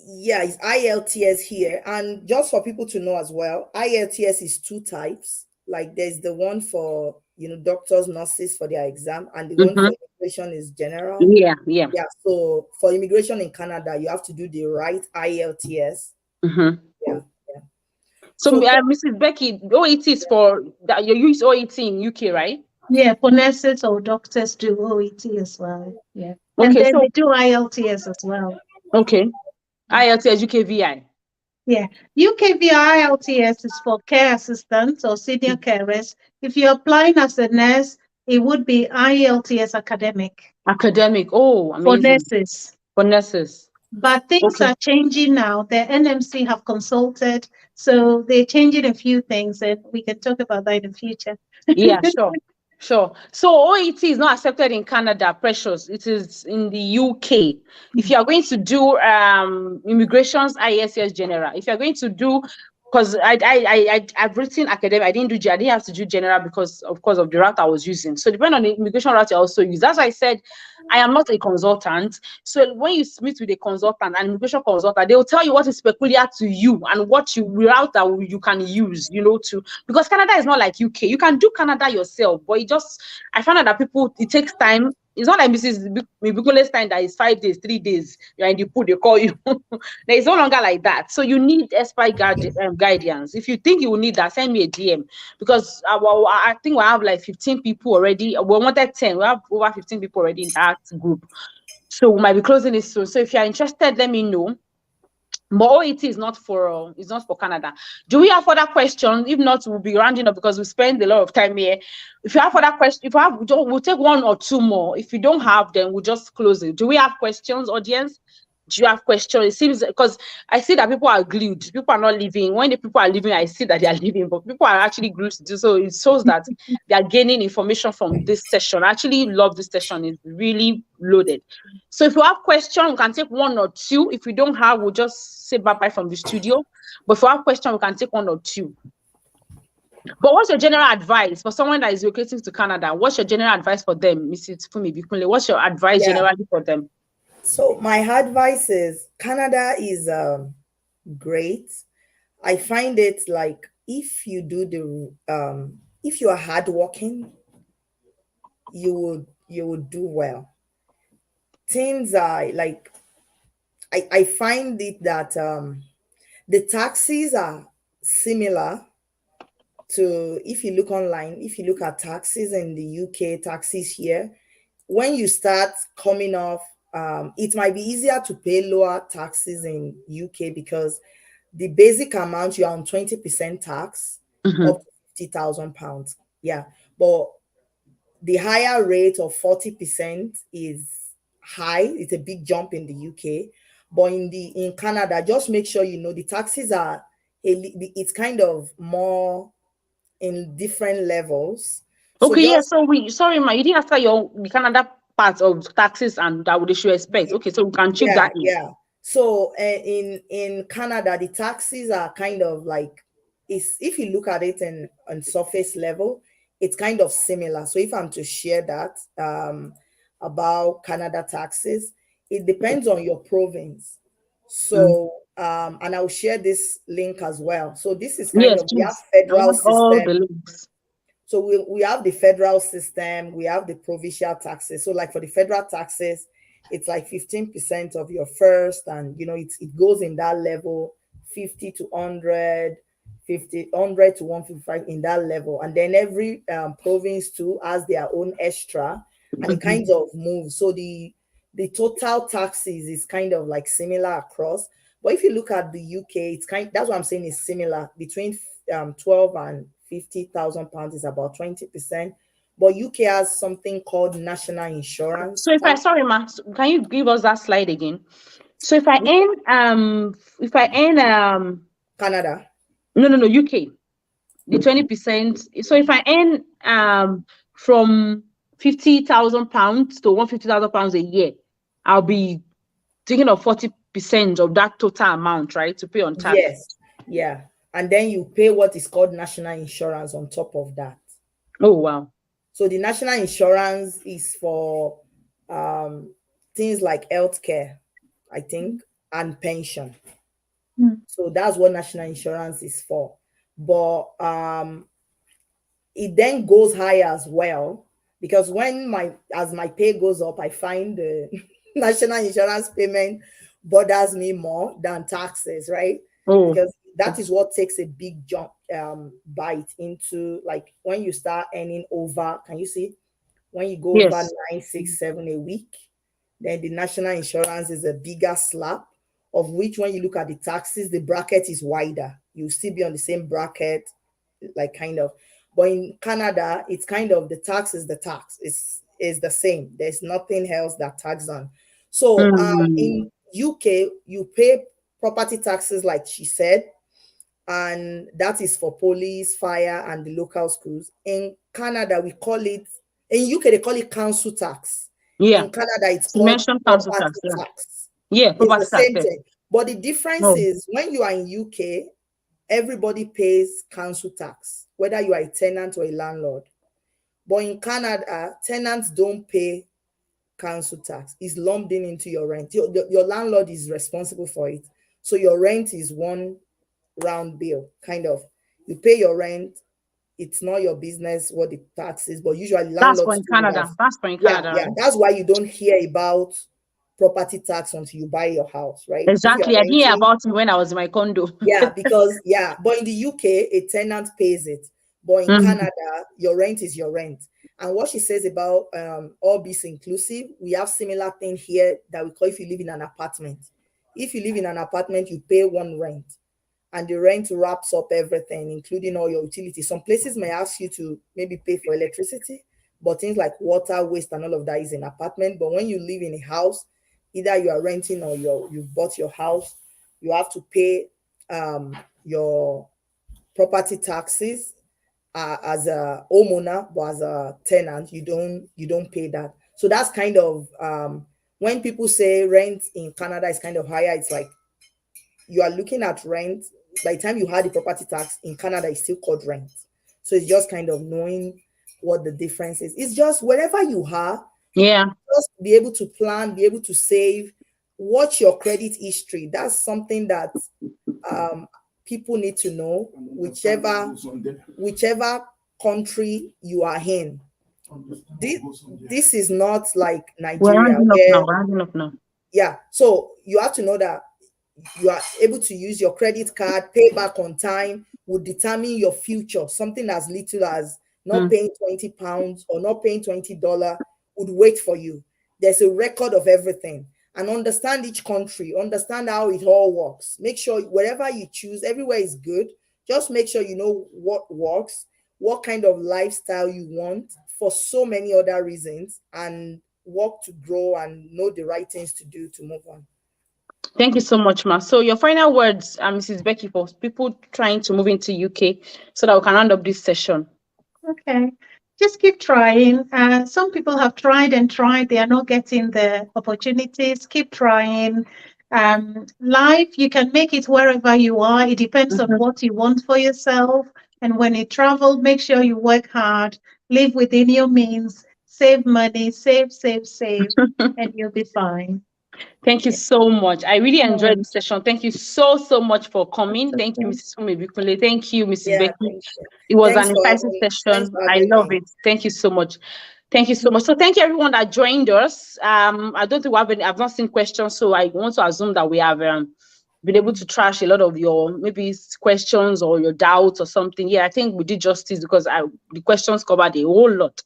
Yeah, it's IELTS here. And just for people to know as well, IELTS is two types. Like there's the one for, doctors, nurses for their exam, and the one for immigration is general. Yeah. So for immigration in Canada, you have to do the right IELTS. Yeah. So Mrs. Becky, OET is for that you use OET in UK, right? Yeah, for nurses or doctors do OET as well. Yeah. Okay, and then they do IELTS as well. Okay. IELTS UKVI. Yeah. UKVI IELTS is for care assistants or senior carers. If you're applying as a nurse, it would be IELTS academic. Oh, amazing. For nurses. But things are changing now. The NMC have consulted, so they're changing a few things, and we can talk about that in the future. Yeah, sure. So OET is not accepted in Canada, Precious. It is in the UK. If you are going to do immigrations, IELTS general. If you are going to do, because I've written academic, I didn't have to do general because of course of the route I was using. So depending on the immigration route you also use. That's why I said I am not a consultant. So when you meet with a consultant, an immigration consultant, they will tell you what is peculiar to you and what route that you can use, because Canada is not like UK. You can do Canada yourself, but I found out that it takes time. It's not like Mrs. Mibikule's time that is 5 days, 3 days. You're in the pool, they call you. It's no longer like that. So you need expert guidance. If you think you will need that, send me a DM because I think we have like 15 people already. We wanted 10. We have over 15 people already in that group. So we might be closing it soon. So if you're interested, let me know. But OET is not for Canada. Do we have further questions? If not, we'll be rounding up because we spend a lot of time here. If you have further questions, we'll take one or two more. If you don't have, then we'll just close it. Do we have questions, audience? Do you have questions? It seems, because I see that people are glued. People are not leaving. When the people are leaving, I see that they are leaving, but people are actually glued to do so. It shows that they are gaining information from this session. I actually love this session. It's really loaded. So if you have questions, we can take one or two. If we don't have, we'll just say bye-bye from the studio. But if you have questions, we can take one or two. But what's your general advice for someone that is relocating to Canada? What's your general advice for them, Mrs. Fumi Bikunle? What's your advice generally for them? So my advice is Canada is great. I find it like if you do the if you are hardworking, you would do well. Things are like I find it that the taxes are similar to, if you look online, if you look at taxes in the UK, taxes here, when you start coming off, it might be easier to pay lower taxes in UK because the basic amount you're on 20% tax up to £50,000. Yeah. But the higher rate of 40% is high. It's a big jump in the UK. But in Canada, just make sure you know the taxes are it's kind of more in different levels. Okay, yeah. So sorry, ma, you didn't answer the Canada part of taxes and that we should expect. Okay, so we can check that in. Yeah. So in Canada, the taxes are kind of like, if you look at it on surface level, it's kind of similar. So if I'm to share that about Canada taxes, it depends on your province. So and I'll share this link as well. So this is kind of, we have federal system. All the links. So we have the federal system, we have the provincial taxes. So like for the federal taxes, it's like 15% of your first, and you know it goes in that level, 50 to 100, 100 to 155 in that level. And then every province too has their own extra, and it kind of moves. So the total taxes is kind of like similar across. But if you look at the UK, it's that's what I'm saying is similar. Between 12 and £50,000 is about 20%. But UK has something called national insurance. So sorry, ma, can you give us that slide again? So if I earn Canada. No, UK. The 20%. So if I earn from £50,000 to £150,000 a year, I'll be thinking of 40% of that total amount, right? To pay on tax. Yes. Yeah. And then you pay what is called national insurance on top of that. Oh, wow. So the national insurance is for things like healthcare, I think, and pension. So that's what national insurance is for. But it then goes higher as well, because as my pay goes up, I find the national insurance payment bothers me more than taxes, right? Because that is what takes a big jump bite into, like when you start earning over, can you see, when you go over 9, 6, 7 a week, then the national insurance is a bigger slap, of which when you look at the taxes, the bracket is wider. You'll still be on the same bracket, like kind of. But in Canada, it's kind of, the tax is the tax. It's the same. There's nothing else that tax on. So in UK, you pay property taxes, like she said, and that is for police, fire, and the local schools. In Canada, we call it, in UK, they call it council tax. Yeah. In Canada, it's called property tax. Yeah, property it's the same thing. But the difference is, when you are in UK, everybody pays council tax, whether you are a tenant or a landlord. But in Canada, tenants don't pay council tax. It's lumped into your rent. Your landlord is responsible for it. So your rent is one round bill, kind of. You pay your rent. It's not your business what the tax is, but usually landlords. That's for in Canada. That's for in Canada. Yeah, that's why you don't hear about property tax until you buy your house, right? Exactly. I hear about it when I was in my condo. But in the UK, a tenant pays it. But in Canada, your rent is your rent. And what she says about all this inclusive, we have similar thing here that we call, if you live in an apartment. If you live in an apartment, you pay one rent, and the rent wraps up everything, including all your utilities. Some places may ask you to maybe pay for electricity, but things like water, waste, and all of that is in apartment. But when you live in a house, either you are renting or you've bought your house, you have to pay your property taxes as a homeowner, but as a tenant, you don't pay that. So that's kind of when people say rent in Canada is kind of higher, it's like you are looking at rent. By the time you had the property tax in Canada, it's still called rent. So it's just kind of knowing what the difference is. It's just wherever you are, just be able to plan, be able to save, watch your credit history. That's something that people need to know, whichever country you are in. This is not like Nigeria. We're rounding up now. Yeah, so you have to know that you are able to use your credit card, pay back on time, would determine your future. Something as little as not paying £20 or not paying $20 would wait for you. There's a record of everything. And understand each country, understand how it all works. Make sure wherever you choose, everywhere is good. Just make sure you know what works, what kind of lifestyle you want for so many other reasons, and work to grow and know the right things to do to move on. Thank you so much, Ma. So your final words, Mrs. Becky, for people trying to move into UK so that we can round up this session. Okay, just keep trying. Some people have tried and tried. They are not getting the opportunities. Keep trying. Life, you can make it wherever you are. It depends on what you want for yourself. And when you travel, make sure you work hard, live within your means, save money, save, and you'll be fine. Thank you so much. I really enjoyed the session. Thank you so much for coming. Thank you, Mrs. Fumibikule. Thank you, Mrs. Becky. It was an insightful session. I love it. Thank you so much. Thank you so much. So thank you everyone that joined us. I don't think we have any, I've not seen questions, so I want to assume that we have been able to trash a lot of your maybe questions or your doubts or something. Yeah, I think we did justice because the questions covered a whole lot.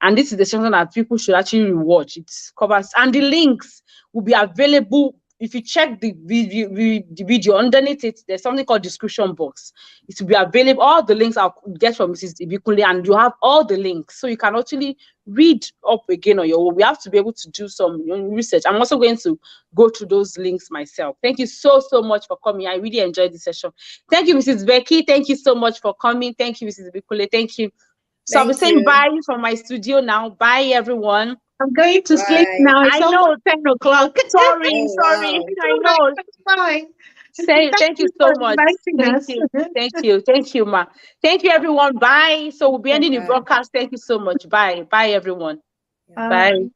And this is the session that people should actually rewatch. It covers, and the links will be available. If you check the video underneath it, there's something called description box. It will be available. All the links I'll get from Mrs. Ibikule, and you have all the links. So you can actually read up again on your own. We have to be able to do some research. I'm also going to go through those links myself. Thank you so much for coming. I really enjoyed the session. Thank you, Mrs. Becky. Thank you so much for coming. Thank you, Mrs. Ibikule. Thank you. So I'll be saying bye from my studio now. Bye, everyone. I'm going to sleep now. It's almost 10 o'clock. Sorry. Wow. I know. It's fine. Thank you so much. Thank you, Ma. Thank you, everyone. Bye. So we'll be ending the broadcast. Thank you so much. Bye, everyone. Bye.